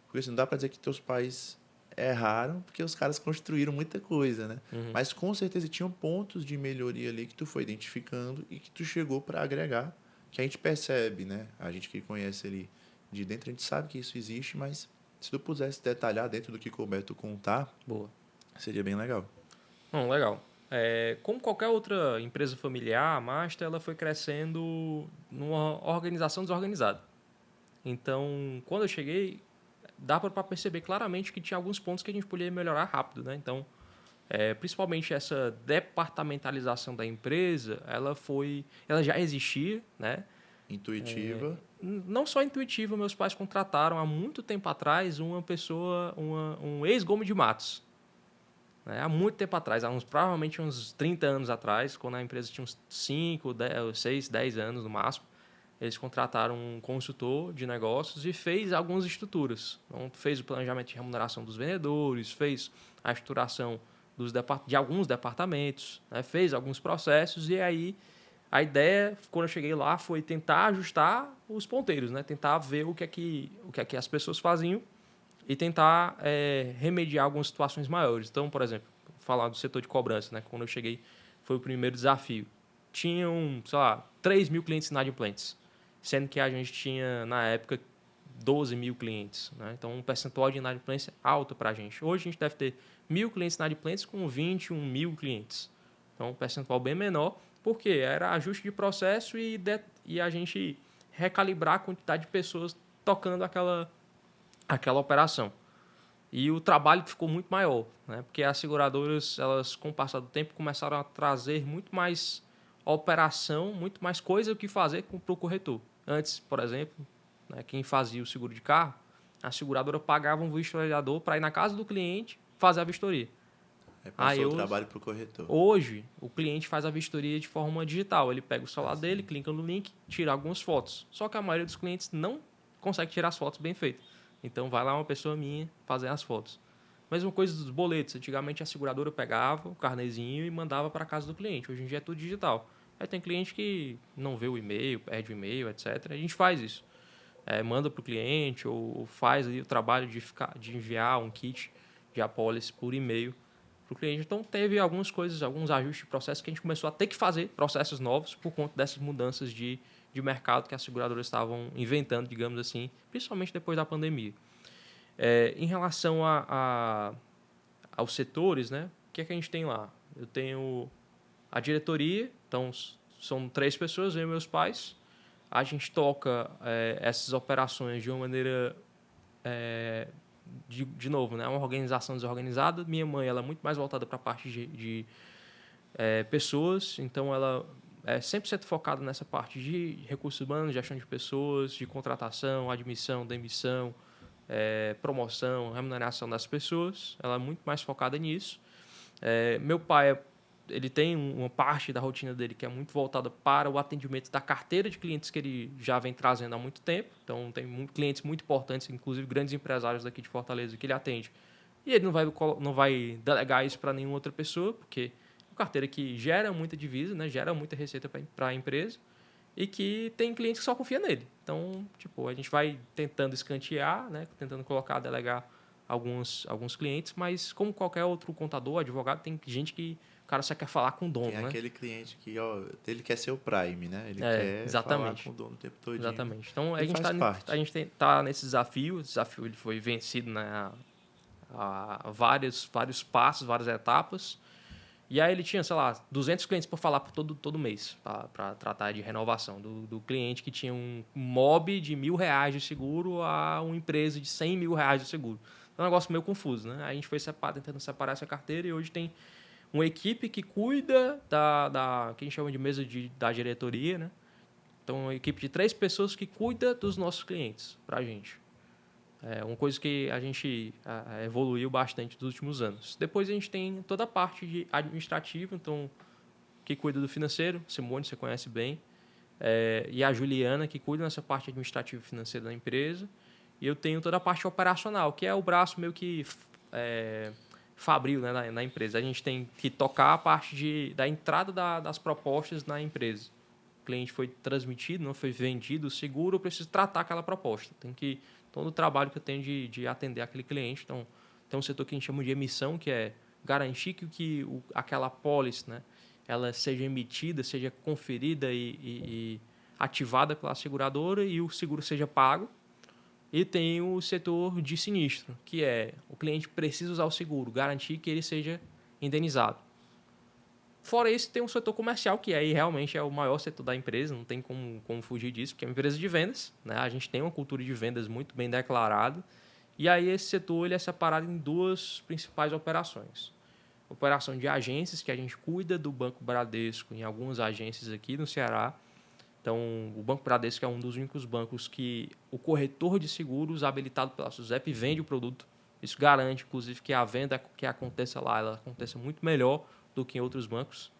porque assim, não dá para dizer que teus pais erraram, porque os caras construíram muita coisa, né? Mas com certeza tinham pontos de melhoria ali que tu foi identificando e que tu chegou para agregar, que a gente percebe, né? A gente que conhece ali de dentro, a gente sabe que isso existe, mas se tu pudesse detalhar dentro do que couber tu contar, Boa. seria bem legal. Não, legal. Como qualquer outra empresa familiar, a Master ela foi crescendo numa organização desorganizada. Então, quando eu cheguei, dava para perceber claramente que tinha alguns pontos que a gente podia melhorar rápido, né? Então, principalmente essa departamentalização da empresa, ela já existia, né? Intuitiva. Não só intuitiva, meus pais contrataram há muito tempo atrás uma pessoa, um ex-Gomes de Matos. Né? Há muito tempo atrás, provavelmente uns 30 anos atrás, quando a empresa tinha uns 5, 10, 6, 10 anos no máximo, eles contrataram um consultor de negócios e fez algumas estruturas. Então, fez o planejamento de remuneração dos vendedores, fez a estruturação de alguns departamentos, né? Fez alguns processos e aí a ideia, quando eu cheguei lá, foi tentar ajustar os ponteiros, né? Tentar ver o que é que as pessoas faziam e tentar remediar algumas situações maiores. Então, por exemplo, falar do setor de cobrança, né? Quando eu cheguei, foi o primeiro desafio. Tinham, sei lá, 3 mil clientes inadimplentes, sendo que a gente tinha, na época, 12 mil clientes. Né? Então, um percentual de inadimplência alto para a gente. Hoje, a gente deve ter 1.000 clientes inadimplentes com 21 mil clientes. Então, um percentual bem menor, porque era ajuste de processo e a gente recalibrar a quantidade de pessoas tocando aquela operação. E o trabalho ficou muito maior, né? Porque as seguradoras, elas, com o passar do tempo, começaram a trazer muito mais operação, muito mais coisa o que fazer para o corretor. Antes, por exemplo, né, quem fazia o seguro de carro, a seguradora pagava um vistoriador para ir na casa do cliente fazer a vistoria. Aí passou o trabalho para o corretor. Hoje, o cliente faz a vistoria de forma digital. Ele pega o celular dele, clica no link, tira algumas fotos. Só que a maioria dos clientes não consegue tirar as fotos bem feitas. Então, vai lá uma pessoa minha fazer as fotos. Mesma coisa dos boletos. Antigamente, a seguradora pegava o carnezinho e mandava para a casa do cliente. Hoje em dia é tudo digital. Aí tem cliente que não vê o e-mail, perde o e-mail, etc. A gente faz isso. Manda para o cliente ou faz ali o trabalho de enviar um kit de apólice por e-mail para o cliente. Então, teve algumas coisas, alguns ajustes de processo que a gente começou a ter que fazer, processos novos, por conta dessas mudanças de mercado que as seguradoras estavam inventando, digamos assim, principalmente depois da pandemia. Em relação aos setores, né, o que é que a gente tem lá? Eu tenho a diretoria, então são 3 pessoas, eu e meus pais. A gente toca essas operações de uma maneira, de novo, né, uma organização desorganizada. Minha mãe ela é muito mais voltada para a parte de pessoas, então ela é 100% focada nessa parte de recursos humanos, gestão de pessoas, de contratação, admissão, demissão, promoção, remuneração das pessoas. Ela é muito mais focada nisso. Meu pai ele tem uma parte da rotina dele que é muito voltada para o atendimento da carteira de clientes que ele já vem trazendo há muito tempo. Então, tem clientes muito importantes, inclusive grandes empresários daqui de Fortaleza, que ele atende. E ele não vai delegar isso para nenhuma outra pessoa, porque uma carteira que gera muita divisa, né, gera muita receita para a empresa e que tem clientes que só confiam nele. Então, a gente vai tentando escantear, né, tentando delegar alguns clientes, mas como qualquer outro contador, advogado, tem gente que o cara só quer falar com o dono, Tem né? aquele cliente que ele quer ser o Prime, né? Ele quer exatamente. falar com o dono o tempo todo. Exatamente. Então, a gente está nesse desafio. O desafio ele foi vencido, né, a vários passos, várias etapas. E aí ele tinha, sei lá, 200 clientes para falar todo mês, para tratar de renovação. Do cliente que tinha um mob de R$1.000 de seguro a uma empresa de R$100.000 de seguro. É um negócio meio confuso, né? Aí a gente foi tentando separar essa carteira e hoje tem uma equipe que cuida que a gente chama de mesa da diretoria, né? Então, uma equipe de 3 pessoas que cuida dos nossos clientes para a gente. É uma coisa que a gente evoluiu bastante nos últimos anos. Depois a gente tem toda a parte de administrativa, então, que cuida do financeiro. Simone, você conhece bem. E a Juliana, que cuida dessa parte administrativa e financeira da empresa. E eu tenho toda a parte operacional, que é o braço meio que fabril, né, na empresa. A gente tem que tocar a parte da entrada das propostas na empresa. O cliente foi transmitido, não foi vendido o seguro, eu preciso tratar aquela proposta. Todo o trabalho que eu tenho de atender aquele cliente. Então, tem um setor que a gente chama de emissão, que é garantir que aquela apólice, né, ela seja emitida, seja conferida e ativada pela seguradora e o seguro seja pago. E tem o setor de sinistro, que é o cliente precisa usar o seguro, garantir que ele seja indenizado. Fora isso, tem um setor comercial, que aí realmente é o maior setor da empresa, não tem como fugir disso, porque é uma empresa de vendas, né? A gente tem uma cultura de vendas muito bem declarada. E aí esse setor ele é separado em duas principais operações. Operação de agências, que a gente cuida do Banco Bradesco em algumas agências aqui no Ceará. Então, o Banco Bradesco é um dos únicos bancos que o corretor de seguros habilitado pela SUSEP vende o produto. Isso garante, inclusive, que a venda que aconteça lá, ela aconteça muito melhor do que em outros bancos.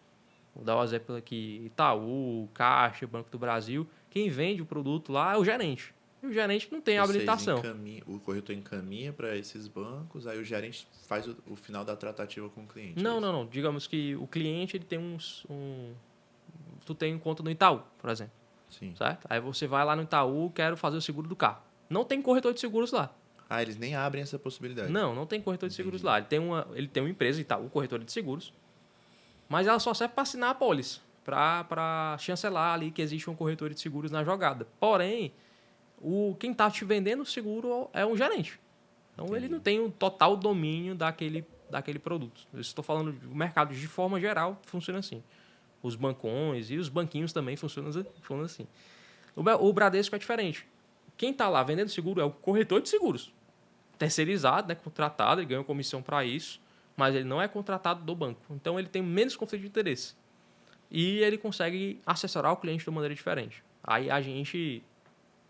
Vou dar o exemplo aqui, Itaú, Caixa, Banco do Brasil. Quem vende o produto lá é o gerente. E o gerente não tem habilitação. O corretor encaminha para esses bancos, aí o gerente faz o final da tratativa com o cliente. Não. Digamos que o cliente ele tem tu tem conta no Itaú, por exemplo. Sim. Certo? Aí você vai lá no Itaú, quero fazer o seguro do carro. Não tem corretor de seguros lá. Ah, eles nem abrem essa possibilidade. Não tem corretor de seguros lá. Ele tem uma empresa, Itaú, corretora de seguros, mas ela só serve para assinar a pólice, para chancelar ali que existe um corretor de seguros na jogada. Porém, quem está te vendendo o seguro é um gerente. Então, Entendi. ele não tem o total domínio daquele produto. Eu estou falando do mercado de forma geral, funciona assim. Os bancões e os banquinhos também funcionam assim. O Bradesco é diferente. Quem está lá vendendo seguro é o corretor de seguros. Terceirizado, né, contratado, ele ganha uma comissão para isso, mas ele não é contratado do banco. Então, ele tem menos conflito de interesse. E ele consegue assessorar o cliente de uma maneira diferente. Aí, a gente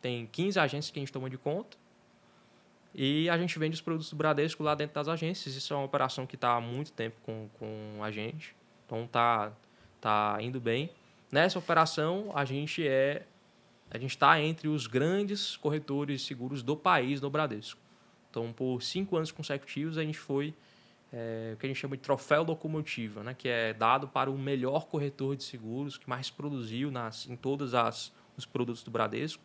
tem 15 agências que a gente toma de conta e a gente vende os produtos do Bradesco lá dentro das agências. Isso é uma operação que está há muito tempo com a gente. Então, tá indo bem. Nessa operação, a gente está entre os grandes corretores de seguros do país, do Bradesco. Então, por 5 anos consecutivos, a gente foi o que a gente chama de troféu locomotiva, né? Que é dado para o melhor corretor de seguros que mais produziu em todos os produtos do Bradesco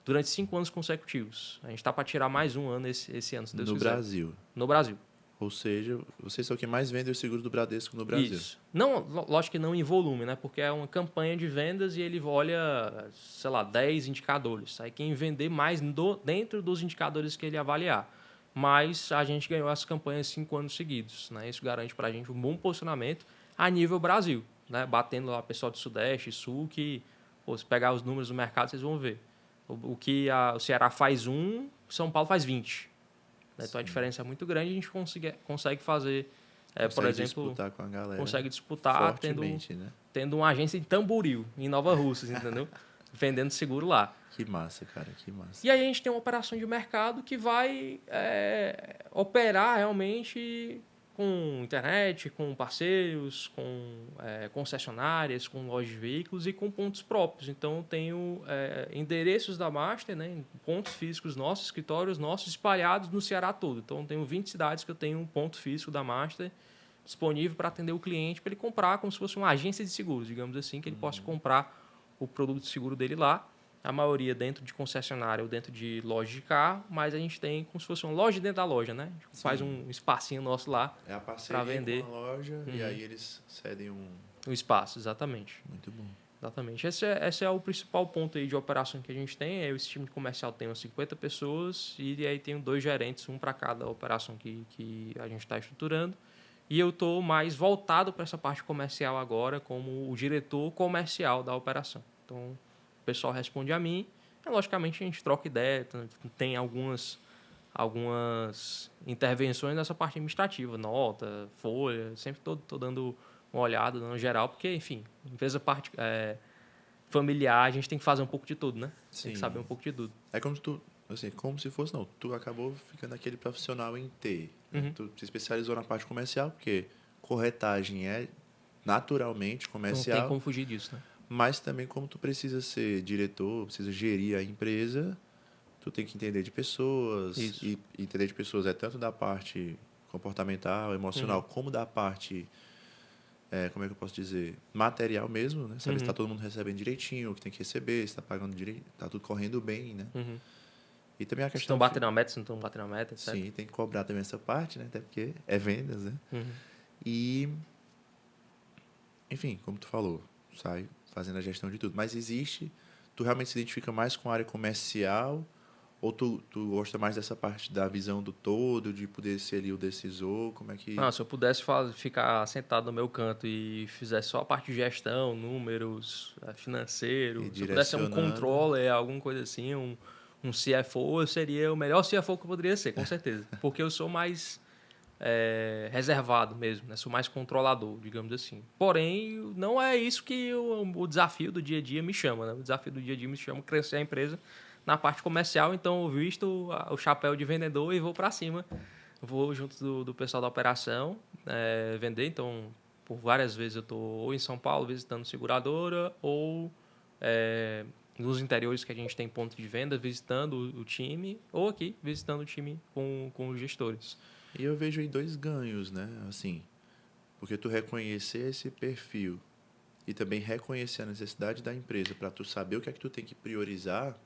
durante 5 anos consecutivos. A gente está para tirar mais um ano esse ano, se Deus quiser. Brasil. No Brasil. Ou seja, vocês são quem mais vende os seguros do Bradesco no Brasil. Isso. Não, lógico que não em volume, né? Porque é uma campanha de vendas e ele olha, sei lá, 10 indicadores. Aí quem vender mais dentro dos indicadores que ele avaliar. Mas a gente ganhou essa campanha 5 anos seguidos, né? Isso garante para a gente um bom posicionamento a nível Brasil, né? Batendo lá o pessoal do Sudeste e Sul, que, se pegar os números do mercado, vocês vão ver. O que o Ceará faz São Paulo faz 20. Então a diferença é muito grande e a gente consegue fazer, por exemplo, disputar com a galera. Consegue disputar tendo uma agência em Tamboril, em Nova Russas, entendeu? Vendendo seguro lá. Que massa, cara, que massa. E aí a gente tem uma operação de mercado que vai operar realmente com internet, com parceiros, com concessionárias, com lojas de veículos e com pontos próprios. Então, eu tenho endereços da Master, né, pontos físicos nossos, escritórios nossos espalhados no Ceará todo. Então, eu tenho 20 cidades que eu tenho um ponto físico da Master disponível para atender o cliente, para ele comprar como se fosse uma agência de seguros, digamos assim, que ele possa comprar o produto de seguro dele lá. A maioria dentro de concessionária ou dentro de loja de carro, mas a gente tem como se fosse uma loja dentro da loja, né? A gente faz um espacinho nosso lá É a parceria para vender. com a loja e aí eles cedem o espaço, exatamente. Muito bom. Exatamente. Esse é o principal ponto aí de operação que a gente tem. Esse time comercial tem umas 50 pessoas e aí tem 2 gerentes, um para cada operação que a gente está estruturando. E eu estou mais voltado para essa parte comercial agora como o diretor comercial da operação. Então, o pessoal responde a mim. E, logicamente, a gente troca ideia. Tem algumas intervenções nessa parte administrativa. Nota, folha. Sempre estou dando uma olhada no geral. Porque, enfim, empresa familiar, a gente tem que fazer um pouco de tudo, né? Sim. Tem que saber um pouco de tudo. É como se como se fosse, não. Tu acabou ficando aquele profissional em T. Né? Tu se especializou na parte comercial, porque corretagem é naturalmente comercial. Não tem como fugir disso, né? Mas também, como tu precisa ser diretor, precisa gerir a empresa, tu tem que entender de pessoas. Isso. E entender de pessoas é tanto da parte comportamental, emocional, como da parte, como é que eu posso dizer, material mesmo, né? Saber se está todo mundo recebendo direitinho, o que tem que receber, se está pagando direito, está tudo correndo bem, né? E também a questão... Estão batendo a meta, se não estão batendo a meta, etc. Sim, tem que cobrar também essa parte, né? Até porque é vendas, né? E, enfim, como tu falou, fazendo a gestão de tudo. Mas tu realmente se identifica mais com a área comercial Ou tu gosta mais dessa parte da visão do todo, de poder ser ali o decisor? Como é que... Não, se eu pudesse ficar sentado no meu canto e fizesse só a parte de gestão, números, Ir financeiro, se eu pudesse ser um direcionando. controller, alguma coisa assim, um CFO, eu seria o melhor CFO que eu poderia ser, com certeza. Porque eu sou mais reservado mesmo, né? Sou mais controlador, digamos assim. Porém, não é isso que o desafio do dia a dia me chama, né? O desafio do dia a dia me chama crescer a empresa na parte comercial, então eu visto o chapéu de vendedor e vou para cima. Vou junto do pessoal da operação vender, então por várias vezes eu estou ou em São Paulo visitando seguradora ou nos interiores que a gente tem ponto de venda visitando o time ou aqui visitando o time com os gestores. E eu vejo aí dois ganhos, né? Assim, porque tu reconhecer esse perfil e também reconhecer a necessidade da empresa para tu saber o que é que tu tem que priorizar,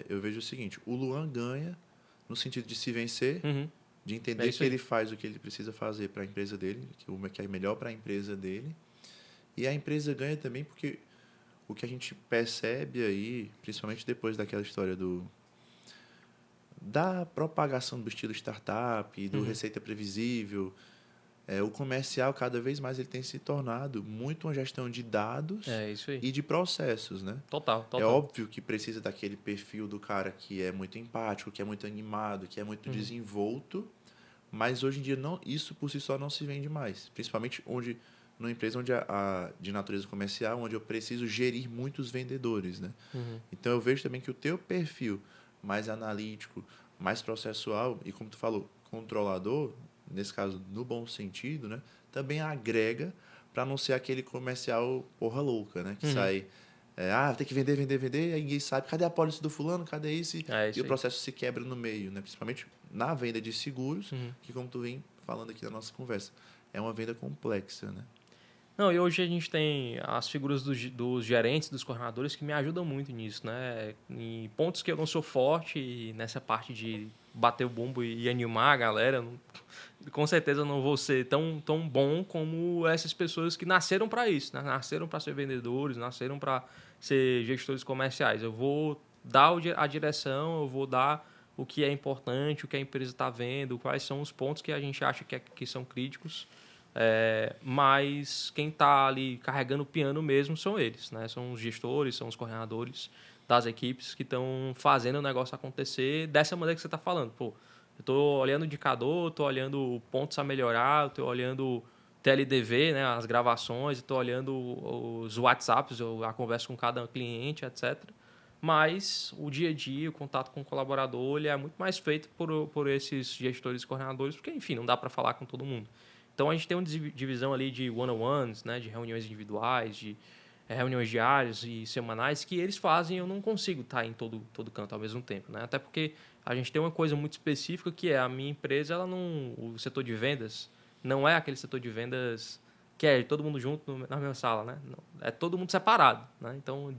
eu vejo o seguinte, o Luan ganha no sentido de se vencer, Uhum. de É entender isso que aí. ele faz o que ele precisa fazer para a empresa dele, que é melhor para a empresa dele. E a empresa ganha também porque o que a gente percebe aí, principalmente depois daquela história da propagação do estilo startup, do Uhum. receita previsível, o comercial cada vez mais ele tem se tornado muito uma gestão de dados É isso aí. e de processos, né? Total, É total. óbvio que precisa daquele perfil do cara que é muito empático, que é muito animado, que é muito Uhum. desenvolto, mas hoje em dia não, isso por si só não se vende mais, principalmente numa empresa onde de natureza comercial, onde eu preciso gerir muitos vendedores, né? Uhum. Então eu vejo também que o teu perfil mais analítico, mais processual e como tu falou, controlador, nesse caso no bom sentido, né, também agrega para não ser aquele comercial porra louca, né, que Uhum. sai tem que vender, vender, vender, e aí ninguém sabe, cadê a pólice do fulano, cadê isso? É E o isso aí. processo se quebra no meio, né, principalmente na venda de seguros, Uhum. que como tu vem falando aqui na nossa conversa, é uma venda complexa, né? Não, e hoje a gente tem as figuras dos gerentes, dos coordenadores que me ajudam muito nisso, né? Em pontos que eu não sou forte, nessa parte de bater o bumbo e animar a galera, com certeza eu não vou ser tão bom como essas pessoas que nasceram para isso, né? Nasceram para ser vendedores, nasceram para ser gestores comerciais. Eu vou dar a direção, eu vou dar o que é importante, o que a empresa está vendo, quais são os pontos que a gente acha que são críticos. Mas quem está ali carregando o piano mesmo são eles, né? São os gestores, são os coordenadores das equipes que estão fazendo o negócio acontecer dessa maneira que você está falando. Pô, eu estou olhando o indicador, estou olhando pontos a melhorar, estou olhando TLDV, né, as gravações, estou olhando os WhatsApps, a conversa com cada cliente, etc. Mas o dia a dia, o contato com o colaborador, ele é muito mais feito por esses gestores e coordenadores, porque, enfim, não dá para falar com todo mundo. Então, a gente tem uma divisão ali de one-on-ones, né, de reuniões individuais, de reuniões diárias e semanais, que eles fazem, eu não consigo estar em todo canto ao mesmo tempo. Né? Até porque a gente tem uma coisa muito específica que é a minha empresa, ela não, o setor de vendas não é aquele setor de vendas que é todo mundo junto na mesma sala. Né? Não, é todo mundo separado. Né? Então,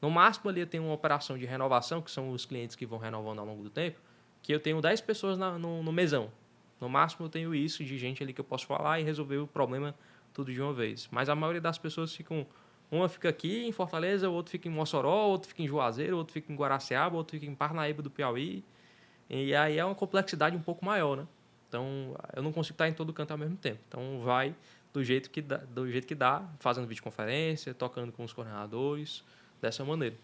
no máximo ali eu tenho uma operação de renovação, que são os clientes que vão renovando ao longo do tempo, que eu tenho 10 pessoas no mesão. No máximo eu tenho isso de gente ali que eu posso falar e resolver o problema tudo de uma vez. Mas a maioria das pessoas ficam... Uma fica aqui em Fortaleza, o outro fica em Mossoró, o outro fica em Juazeiro, o outro fica em Guaraciaba, o outro fica em Parnaíba do Piauí. E aí é uma complexidade um pouco maior, né? Então, eu não consigo estar em todo canto ao mesmo tempo. Então, vai do jeito que dá, fazendo videoconferência, tocando com os coordenadores, dessa maneira.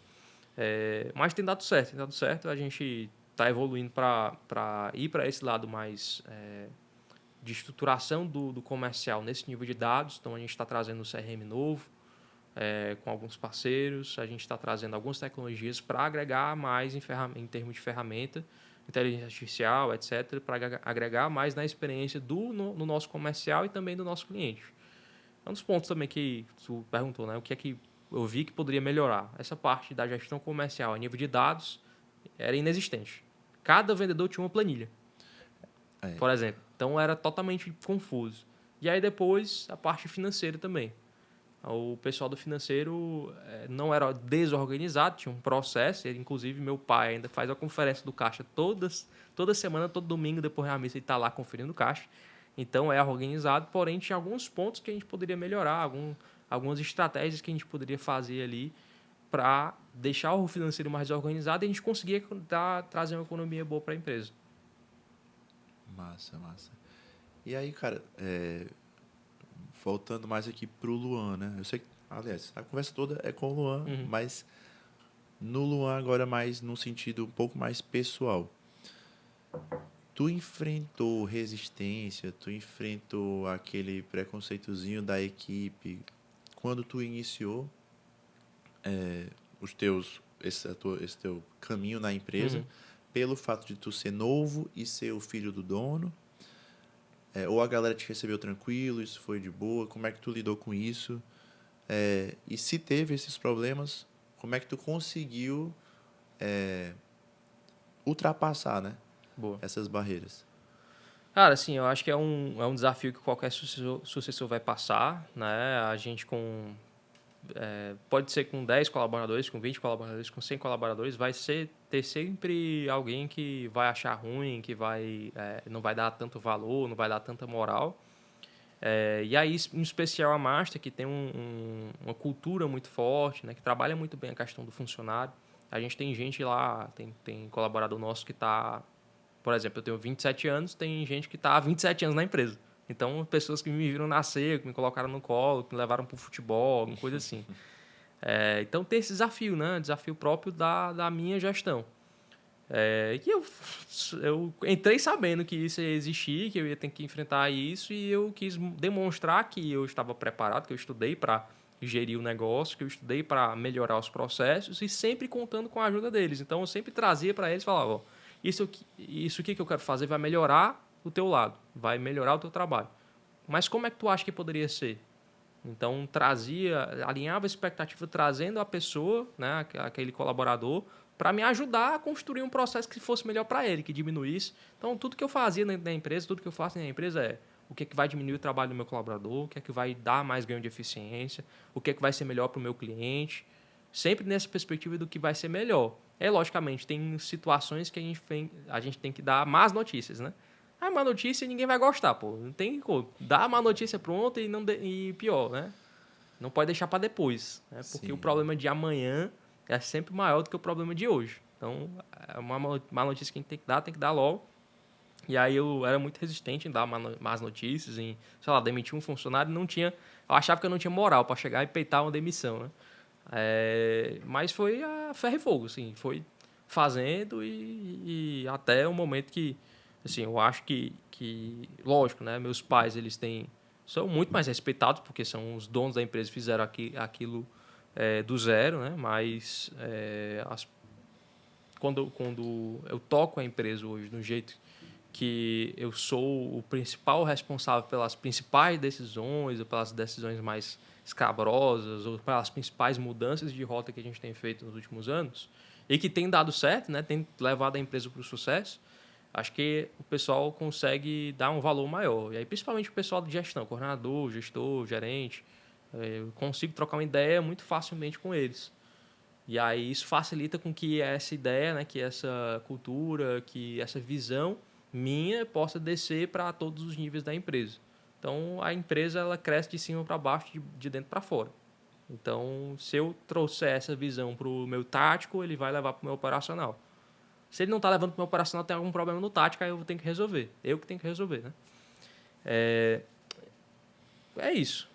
Mas tem dado certo. A gente está evoluindo para ir para esse lado mais de estruturação do comercial nesse nível de dados. Então, a gente está trazendo o CRM novo, com alguns parceiros. A gente está trazendo algumas tecnologias para agregar mais em termos de ferramenta, inteligência artificial, etc., para agregar mais na experiência no nosso comercial e também do nosso cliente. É um dos pontos também que tu perguntou, né? O que é que eu vi que poderia melhorar? Essa parte da gestão comercial a nível de dados era inexistente. Cada vendedor tinha uma planilha, É, por exemplo. Então era totalmente confuso. E aí depois a parte financeira também. O pessoal do financeiro não era desorganizado, tinha um processo. Inclusive, meu pai ainda faz a conferência do caixa toda semana, todo domingo, depois da missa, ele está lá conferindo o caixa. Então, é organizado, porém, tinha alguns pontos que a gente poderia melhorar, algumas estratégias que a gente poderia fazer ali para deixar o financeiro mais organizado e a gente conseguir trazer uma economia boa para a empresa. Massa, massa. E aí, cara, voltando mais aqui pro Luan, né? Eu sei que, aliás, a conversa toda é com o Luan, mas no Luan agora mais num sentido um pouco mais pessoal. Tu enfrentou resistência, tu enfrentou aquele preconceitozinho da equipe quando tu iniciou esse teu caminho na empresa, pelo fato de tu ser novo e ser o filho do dono? Ou a galera te recebeu tranquilo, isso foi de boa? Como é que tu lidou com isso? E se teve esses problemas, como é que tu conseguiu ultrapassar, né, Boa. essas barreiras? Cara, assim, eu acho que é um desafio que qualquer sucessor vai passar, né? A gente pode ser com 10 colaboradores, com 20 colaboradores, com 100 colaboradores, ter sempre alguém que vai achar ruim, que não vai dar tanto valor, não vai dar tanta moral. E aí, em especial a Master, que tem uma cultura muito forte, né, que trabalha muito bem a questão do funcionário. A gente tem gente lá, tem colaborador nosso que está... Por exemplo, eu tenho 27 anos, tem gente que está há 27 anos na empresa. Então, pessoas que me viram nascer, que me colocaram no colo, que me levaram para o futebol, alguma coisa assim. Então, tem esse desafio, né? Desafio próprio da minha gestão. Que eu entrei sabendo que isso ia existir, que eu ia ter que enfrentar isso, e eu quis demonstrar que eu estava preparado, que eu estudei para gerir o negócio, que eu estudei para melhorar os processos e sempre contando com a ajuda deles. Então, eu sempre trazia para eles e falava, ó, isso aqui que eu quero fazer vai melhorar o teu lado, vai melhorar o teu trabalho. Mas como é que tu acha que poderia ser? Então, alinhava a expectativa trazendo a pessoa, né, aquele colaborador, para me ajudar a construir um processo que fosse melhor para ele, que diminuísse. Então, tudo que eu fazia na empresa, tudo que eu faço na empresa o que é que vai diminuir o trabalho do meu colaborador, o que é que vai dar mais ganho de eficiência, o que é que vai ser melhor para o meu cliente, sempre nessa perspectiva do que vai ser melhor. Logicamente, tem situações que a gente tem que dar más notícias, né? A má notícia ninguém vai gostar, pô. Não tem como. Dá a má notícia pronta e pior, né? Não pode deixar para depois, né? Porque o problema de amanhã é sempre maior do que o problema de hoje. Então, é uma má notícia que a gente tem que dar logo. E aí eu era muito resistente em dar más notícias, em, sei lá, demitir um funcionário, eu achava que eu não tinha moral para chegar e peitar uma demissão, né? Mas foi a ferro e fogo, assim, foi fazendo e até o momento que, assim, eu acho que lógico, né, meus pais, são muito mais respeitados, porque são os donos da empresa, fizeram aquilo do zero, né, mas quando eu toco a empresa hoje do jeito que eu sou o principal responsável pelas principais decisões, ou pelas decisões mais escabrosas, ou pelas principais mudanças de rota que a gente tem feito nos últimos anos, e que tem dado certo, né, tem levado a empresa para o sucesso, acho que o pessoal consegue dar um valor maior. E aí, principalmente o pessoal de gestão, coordenador, gestor, gerente, eu consigo trocar uma ideia muito facilmente com eles. E aí isso facilita com que essa ideia, né, que essa cultura, que essa visão minha possa descer para todos os níveis da empresa. Então, a empresa ela cresce de cima para baixo, de dentro para fora. Então, se eu trouxer essa visão para o meu tático, ele vai levar para o meu operacional. Se ele não está levando para o meu operacional, tem algum problema no tático, aí eu tenho que resolver. Eu que tenho que resolver, né? É isso.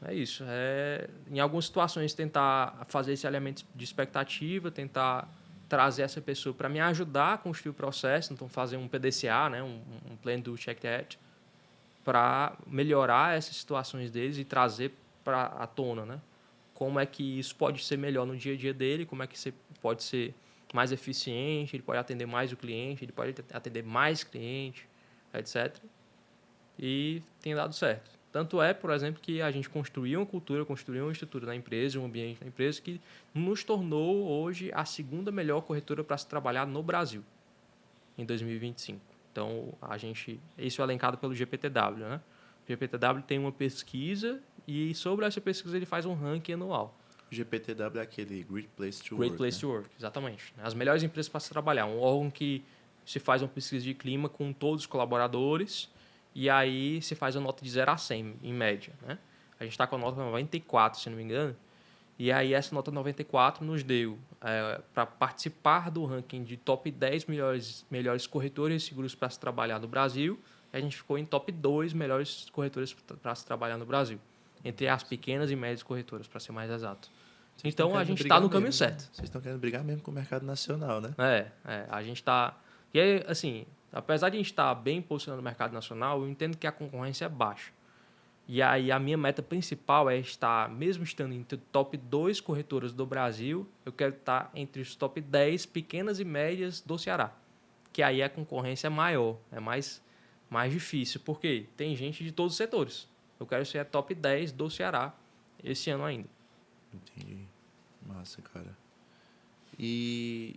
Em algumas situações, tentar fazer esse elemento de expectativa, tentar trazer essa pessoa para me ajudar a construir o processo, então fazer um PDCA, né, um Plan do Check That, para melhorar essas situações deles e trazer para a tona, né? Como é que isso pode ser melhor no dia a dia dele, como é que você pode ser mais eficiente, ele pode atender mais o cliente, ele pode atender mais cliente, etc. E tem dado certo. Tanto é, por exemplo, que a gente construiu uma cultura, construiu uma estrutura na empresa, um ambiente na empresa que nos tornou hoje a segunda melhor corretora para se trabalhar no Brasil, em 2025. Então, isso é elencado pelo GPTW, né? O GPTW tem uma pesquisa e sobre essa pesquisa ele faz um ranking anual. GPTW é aquele Great Place to Work. Great Place to Work, exatamente. As melhores empresas para se trabalhar. Um órgão que se faz uma pesquisa de clima com todos os colaboradores e aí se faz uma nota de 0 a 100, em média, né? A gente está com a nota 94, se não me engano. E aí essa nota 94 nos deu para participar do ranking de top 10 melhores corretores de seguros para se trabalhar no Brasil. A gente ficou em top 2 melhores corretores para se trabalhar no Brasil. Entre as pequenas e médias corretoras, para ser mais exato. Então a gente está no caminho certo. Vocês estão querendo brigar mesmo com o mercado nacional, né? A gente está... E aí, assim, apesar de a gente estar bem posicionado no mercado nacional, eu entendo que a concorrência é baixa. E aí a minha meta principal é estar, mesmo estando entre o top 2 corretoras do Brasil, eu quero estar entre os top 10 pequenas e médias do Ceará. Que aí a concorrência é maior, é mais difícil, porque tem gente de todos os setores. Eu quero ser a top 10 do Ceará esse ano ainda. Entendi. Massa, cara. E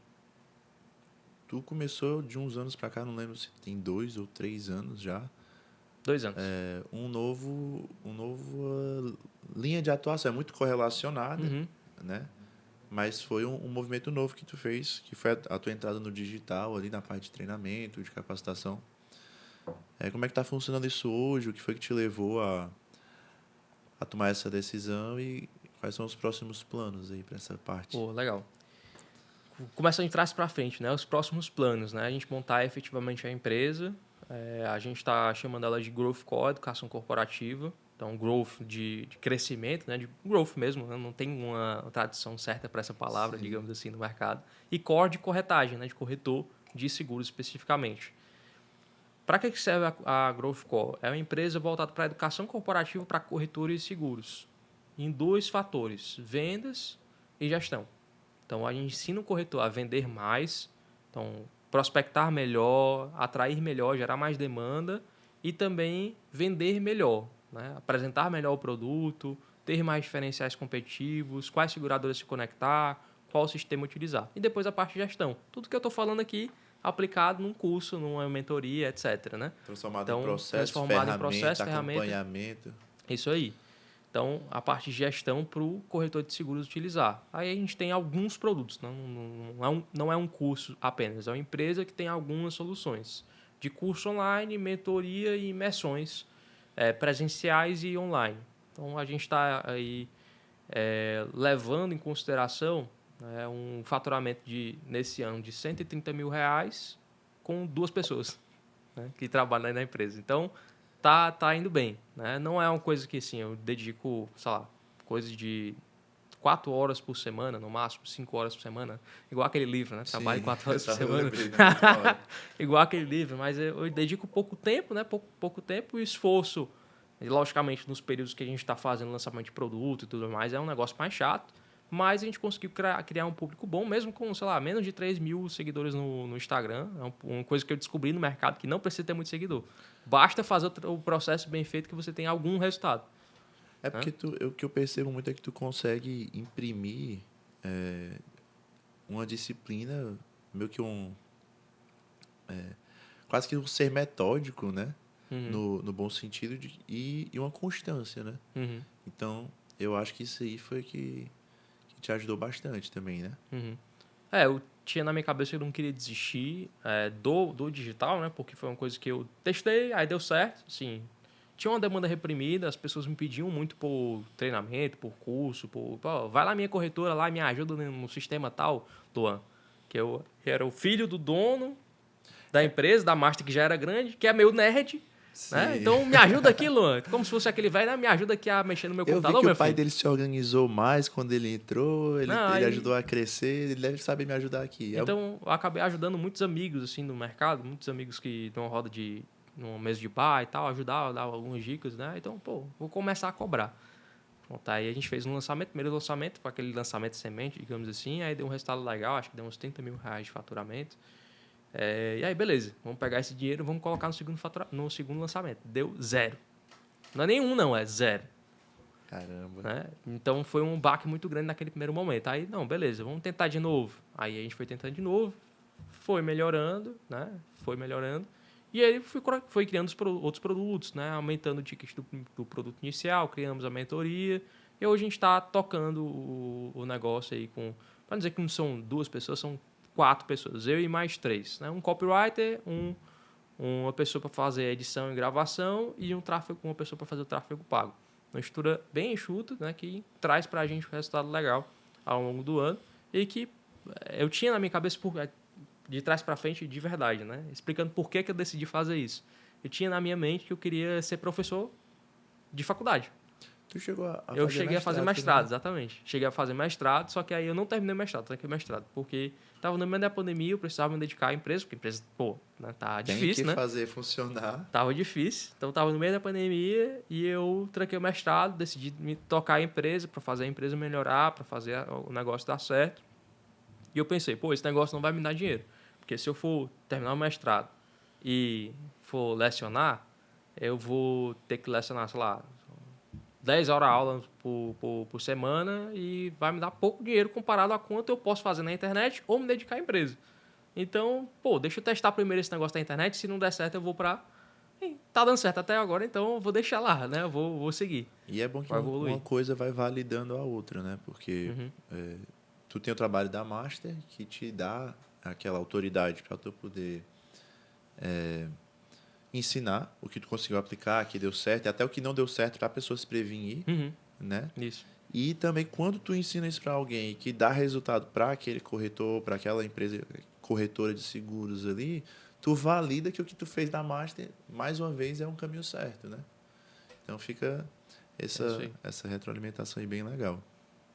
tu começou de uns anos pra cá, não lembro se tem 2 ou 3 anos já. 2 anos. Um novo linha de atuação. É muito correlacionada, né? Mas foi um movimento novo que tu fez, que foi a tua entrada no digital, ali na parte de treinamento, de capacitação. Como é que tá funcionando isso hoje? O que foi que te levou a tomar essa decisão e quais são os próximos planos aí para essa parte? Pô, legal. Começando de trás para frente, né? Os próximos planos, né? A gente montar efetivamente a empresa. A gente está chamando ela de Growth Core, educação corporativa. Então, growth de crescimento, né? De growth mesmo, né? Não tem uma tradução certa para essa palavra, Sim. digamos assim, no mercado. E core de corretagem, né? De corretor de seguros especificamente. Para que serve a Growth Core? É uma empresa voltada para a educação corporativa para corretores de seguros. Em 2 fatores, vendas e gestão. Então, a gente ensina o corretor a vender mais, então, prospectar melhor, atrair melhor, gerar mais demanda e também vender melhor, né? Apresentar melhor o produto, ter mais diferenciais competitivos, quais seguradoras se conectar, qual sistema utilizar. E depois a parte de gestão. Tudo que eu estou falando aqui aplicado num curso, numa mentoria, etc. Né? Transformado em processo, ferramenta, acompanhamento. Isso aí. Então, a parte de gestão para o corretor de seguros utilizar. Aí a gente tem alguns produtos, não é um curso apenas, é uma empresa que tem algumas soluções de curso online, mentoria e imersões presenciais e online. Então, a gente está aí levando em consideração um faturamento nesse ano de R$130 mil com 2 pessoas, né, que trabalham na empresa. Então, tá indo bem, né? Não é uma coisa que assim, eu dedico, sei lá, coisa de 4 horas por semana, no máximo 5 horas por semana, igual aquele livro, né? Trabalho 4 horas por semana. Igual aquele livro, mas eu dedico pouco tempo, né? Pouco tempo e esforço. E, logicamente, nos períodos que a gente está fazendo lançamento de produto e tudo mais, é um negócio mais chato, mas a gente conseguiu criar um público bom, mesmo com, sei lá, menos de 3 mil seguidores no Instagram. É uma coisa que eu descobri no mercado, que não precisa ter muito seguidor. Basta fazer o processo bem feito que você tem algum resultado. Porque o que eu percebo muito é que tu consegue imprimir uma disciplina, meio que quase que um ser metódico, né? No bom sentido, e uma constância, né? Então, eu acho que isso aí foi que te ajudou bastante também, né? Eu tinha na minha cabeça que eu não queria desistir do digital, né? Porque foi uma coisa que eu testei, aí deu certo, assim. Tinha uma demanda reprimida, as pessoas me pediam muito por treinamento, por curso, vai lá minha corretora lá, me ajuda no sistema tal, Luan. Que eu era o filho do dono da empresa, da Master, que já era grande, que é meio nerd. Né? Então, me ajuda aqui, Luan. Como se fosse aquele velho, né? Me ajuda aqui a mexer no meu computador, meu filho. Eu vi que o pai dele se organizou mais quando ele entrou, ele ajudou a crescer, ele deve saber me ajudar aqui. Então, eu acabei ajudando muitos amigos, assim, no mercado, muitos amigos que numa roda numa mesa de bar e tal, ajudar, dar algumas dicas, né? Então, vou começar a cobrar. Pronto, aí a gente fez um lançamento, primeiro lançamento, foi aquele lançamento semente, digamos assim, aí deu um resultado legal, acho que deu uns R$30 mil de faturamento. E aí, beleza, vamos pegar esse dinheiro e vamos colocar no segundo lançamento. Deu 0. Não é nenhum, não, é 0. Caramba. Né? Então, foi um baque muito grande naquele primeiro momento. Aí, não, beleza, vamos tentar de novo. Aí, a gente foi tentando de novo, foi melhorando, né? Foi melhorando. E aí, foi criando outros produtos, né? Aumentando o ticket do produto inicial, criamos a mentoria. E hoje a gente está tocando o negócio aí com... Para dizer que não são 2 pessoas, são 4 pessoas, eu e mais 3, né? Um copywriter, uma pessoa para fazer edição e gravação e uma pessoa para fazer o tráfego pago. Uma estrutura bem enxuta, né, que traz para a gente um resultado legal ao longo do ano e que eu tinha na minha cabeça de trás para frente de verdade, né? Explicando por que eu decidi fazer isso. Eu tinha na minha mente que eu queria ser professor de faculdade. Tu chegou a Eu fazer cheguei a fazer mestrado mestrado, também? exatamente. Cheguei a fazer mestrado, só que aí eu não terminei o mestrado, tranquei o mestrado, porque estava no meio da pandemia, eu precisava me dedicar à empresa, porque a empresa, pô, né, tá Tem difícil, que né? fazer funcionar. Tava difícil, então tava no meio da pandemia e eu tranquei o mestrado, decidi me tocar a empresa para fazer a empresa melhorar, para fazer o negócio dar certo. E eu pensei, pô, esse negócio não vai me dar dinheiro, porque se eu for terminar o mestrado e for lecionar, eu vou ter que lecionar, sei lá, 10 horas aula por semana e vai me dar pouco dinheiro comparado a quanto eu posso fazer na internet ou me dedicar à empresa. Então, pô, deixa eu testar primeiro esse negócio da internet, se não der certo eu vou pra... Tá dando certo até agora, então eu vou deixar lá, né? Eu vou seguir. E é bom que Vai uma evoluir. coisa vai validando a outra, né? Porque Uhum. tu tem o trabalho da Master que te dá aquela autoridade para tu poder ensinar o que tu conseguiu aplicar, que deu certo, e até o que não deu certo para a pessoa se prevenir, Uhum. né? Isso. E também quando tu ensina isso para alguém que dá resultado para aquele corretor, para aquela empresa corretora de seguros ali, tu valida que o que tu fez na Master, mais uma vez, é um caminho certo, né? Então fica É isso aí. essa retroalimentação aí bem legal.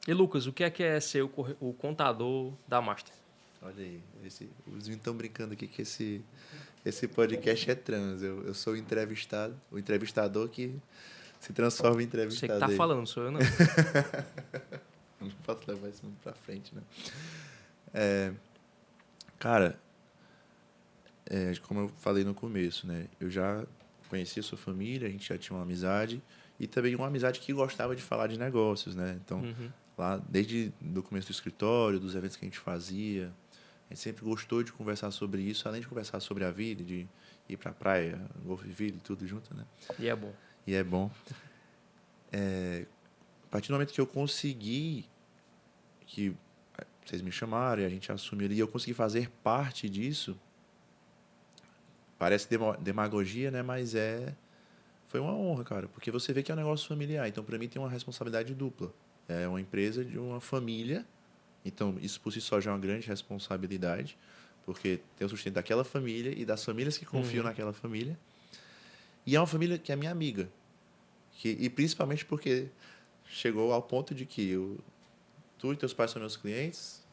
E Lucas, o que é ser o contador da Master? Olha aí, os meninos estão brincando aqui que esse podcast é trans. Eu sou o entrevistador que se transforma em Você que entrevistado tá aí. falando, sou eu não. Não posso levar isso muito pra frente, né? Cara, como eu falei no começo, né? Eu já conhecia sua família, a gente já tinha uma amizade e também uma amizade que gostava de falar de negócios, né? Então, Uhum. lá desde o começo do escritório, dos eventos que a gente fazia, a gente sempre gostou de conversar sobre isso, além de conversar sobre a vida, de ir pra praia, Golfville, tudo junto, né? E é bom. E é bom. A partir do momento que eu consegui, que vocês me chamaram e a gente assumiu ali, e eu consegui fazer parte disso, parece demagogia, né? Mas foi uma honra, cara, porque você vê que é um negócio familiar. Então, para mim, tem uma responsabilidade dupla. É uma empresa de uma família, então isso por si só já é uma grande responsabilidade, porque tem o sustento daquela família e das famílias que confiam Uhum. naquela família. E é uma família que é minha amiga. E principalmente porque chegou ao ponto de que tu e teus pais são meus clientes,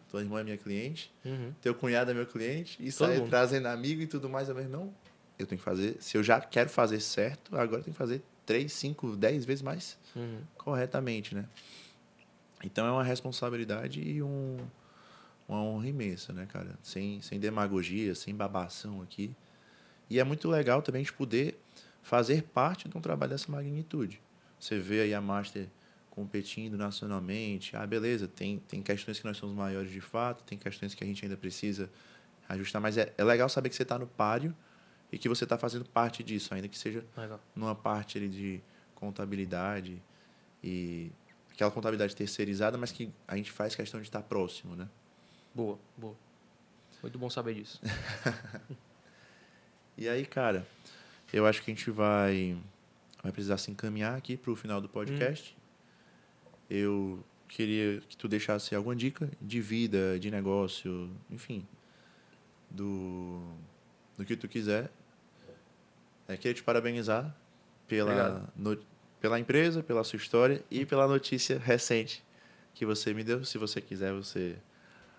tua irmã é minha cliente, Uhum. teu cunhado é meu cliente, e Todo sai mundo. trazendo amigo e tudo mais. Eu mesmo, não, eu tenho que fazer. Se eu já quero fazer certo, agora eu tenho que fazer 3, 5, 10 vezes mais Uhum. corretamente, né? Então é uma responsabilidade e uma honra imensa, né, cara? Sem demagogia, sem babação aqui. E é muito legal também a gente poder fazer parte de um trabalho dessa magnitude. Você vê aí a Master competindo nacionalmente. Ah, beleza, tem questões que nós somos maiores de fato, tem questões que a gente ainda precisa ajustar, mas é legal saber que você está no páreo e que você está fazendo parte disso, ainda que seja Legal. numa parte ali de contabilidade e aquela contabilidade terceirizada, mas que a gente faz questão de estar próximo, né? Boa, boa. Muito bom saber disso. E aí, cara, eu acho que a gente vai precisar se encaminhar aqui para o final do podcast. Eu queria que tu deixasse alguma dica de vida, de negócio, enfim, do que tu quiser. Queria te parabenizar Obrigado. pela empresa, pela sua história e pela notícia recente que você me deu. Se você quiser, você...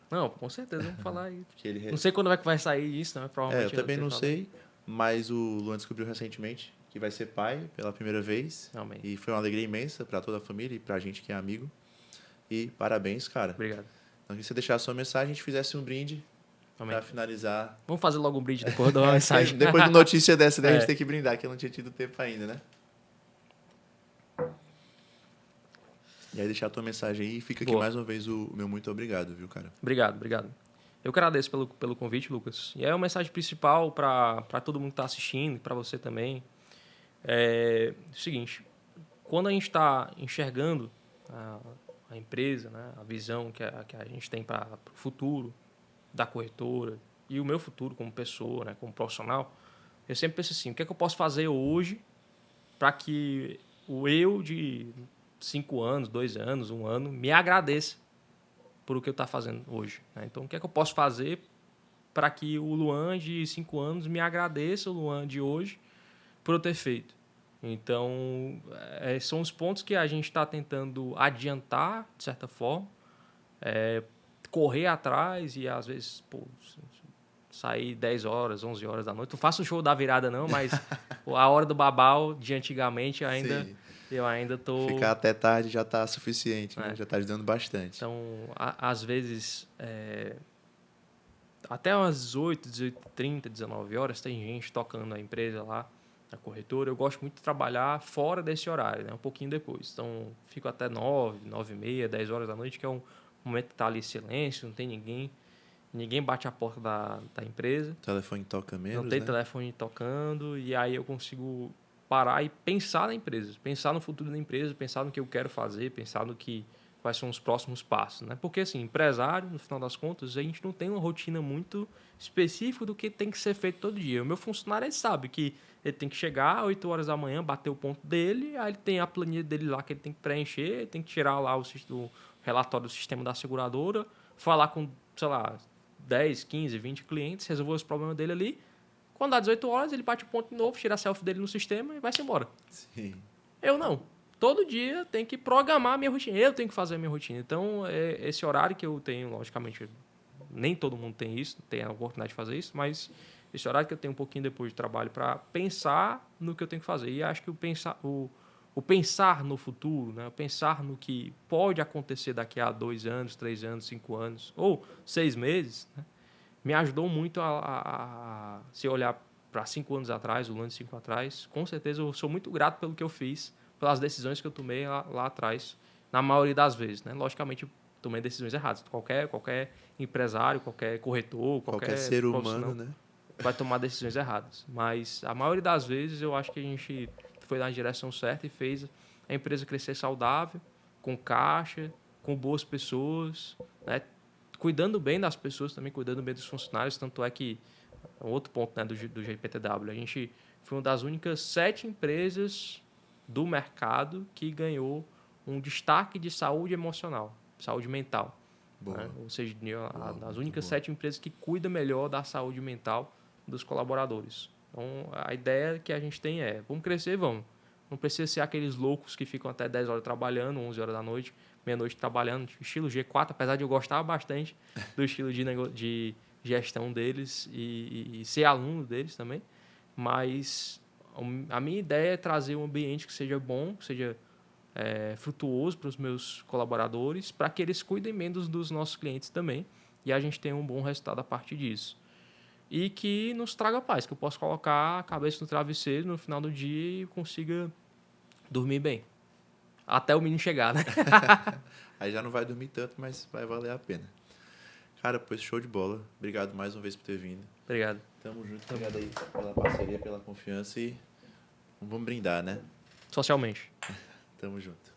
Não, com certeza, vamos falar aí. Que ele Não sei quando é que vai sair isso, né? eu Provavelmente ainda também ter não falado. sei, mas o Luan descobriu recentemente que vai ser pai pela primeira vez. Amém. E foi uma alegria imensa para toda a família e para a gente que é amigo. E parabéns, cara. Obrigado. Então, se você deixar a sua mensagem, a gente fizesse um brinde Amém. para finalizar. Vamos fazer logo um brinde depois da mensagem. Depois de notícia dessa, né, a gente É. tem que brindar, que eu não tinha tido tempo ainda, né? E aí deixar a tua mensagem aí e fica aqui Boa. mais uma vez o meu muito obrigado, viu, cara? Obrigado, obrigado. Eu que agradeço pelo convite, Lucas. E é uma mensagem principal para todo mundo que está assistindo, para você também. É o seguinte, quando a gente está enxergando a empresa, né, a visão que a gente tem para o futuro da corretora e o meu futuro como pessoa, né, como profissional, eu sempre penso assim, o que é que eu posso fazer hoje para que o eu de 5 anos, 2 anos, 1 ano, me agradeça por o que eu estou fazendo hoje. Né? Então, o que é que eu posso fazer para que o Luan de 5 anos me agradeça, o Luan de hoje, por eu ter feito? Então, são os pontos que a gente está tentando adiantar, de certa forma, correr atrás e, às vezes, sair 10 horas, 11 horas da noite. Não faço o show da virada, não, mas a hora do babau de antigamente eu ainda tô... Ficar até tarde já está suficiente, né? Já está ajudando bastante. Então, às vezes, até umas 18, 18h30, 19 horas, tem gente tocando a empresa lá, na corretora. Eu gosto muito de trabalhar fora desse horário, né? Um pouquinho depois. Então, fico até 9, 9h30, 10 horas da noite, que é um momento que está ali silêncio, não tem ninguém. Ninguém bate a porta da empresa. O telefone toca menos, não tem né? telefone tocando, e aí eu consigo parar e pensar na empresa, pensar no futuro da empresa, pensar no que eu quero fazer, pensar no que quais são os próximos passos, né? Porque assim, empresário, no final das contas, a gente não tem uma rotina muito específica do que tem que ser feito todo dia. O meu funcionário, ele sabe que ele tem que chegar às 8 horas da manhã, bater o ponto dele, aí ele tem a planilha dele lá que ele tem que preencher, ele tem que tirar lá o relatório do sistema da seguradora, falar com, sei lá, 10, 15, 20 clientes, resolver os problemas dele ali. Quando dá 18 horas, ele bate o ponto de novo, tira a selfie dele no sistema e vai-se embora. Sim. Eu não. Todo dia tem que programar a minha rotina. Eu tenho que fazer a minha rotina. Então, esse horário que eu tenho, logicamente, nem todo mundo tem isso, tem a oportunidade de fazer isso, mas esse horário que eu tenho um pouquinho depois de trabalho para pensar no que eu tenho que fazer. E acho que o pensar no futuro, né? O pensar no que pode acontecer daqui a 2 anos, 3 anos, 5 anos, ou 6 meses, né? Me ajudou muito se olhar para 5 anos atrás, o ano de 5 atrás. Com certeza eu sou muito grato pelo que eu fiz, pelas decisões que eu tomei lá atrás, na maioria das vezes, né? Logicamente, eu tomei decisões erradas. Qualquer empresário, qualquer corretor, qualquer ser humano, né? vai tomar decisões erradas. Mas a maioria das vezes eu acho que a gente foi na direção certa e fez a empresa crescer saudável, com caixa, com boas pessoas, né? Cuidando bem das pessoas também, cuidando bem dos funcionários. Tanto é que, outro ponto, né, do GPTW, a gente foi uma das únicas 7 empresas do mercado que ganhou um destaque de saúde emocional, saúde mental. Né? Ou seja, as únicas 7 empresas que cuidam melhor da saúde mental dos colaboradores. Então, a ideia que a gente tem vamos crescer, vamos. Não precisa ser aqueles loucos que ficam até 10 horas trabalhando, 11 horas da noite, meia-noite trabalhando, estilo G4, apesar de eu gostar bastante do estilo de gestão deles e ser aluno deles também. Mas a minha ideia é trazer um ambiente que seja bom, que seja frutuoso para os meus colaboradores, para que eles cuidem bem dos nossos clientes também e a gente tenha um bom resultado a partir disso. E que nos traga paz, que eu possa colocar a cabeça no travesseiro no final do dia e consiga dormir bem. Até o menino chegar, né? Aí já não vai dormir tanto, mas vai valer a pena. Cara, pois show de bola. Obrigado mais uma vez por ter vindo. Obrigado. Tamo junto. Obrigado aí pela parceria, pela confiança e vamos brindar, né? Socialmente. Tamo junto.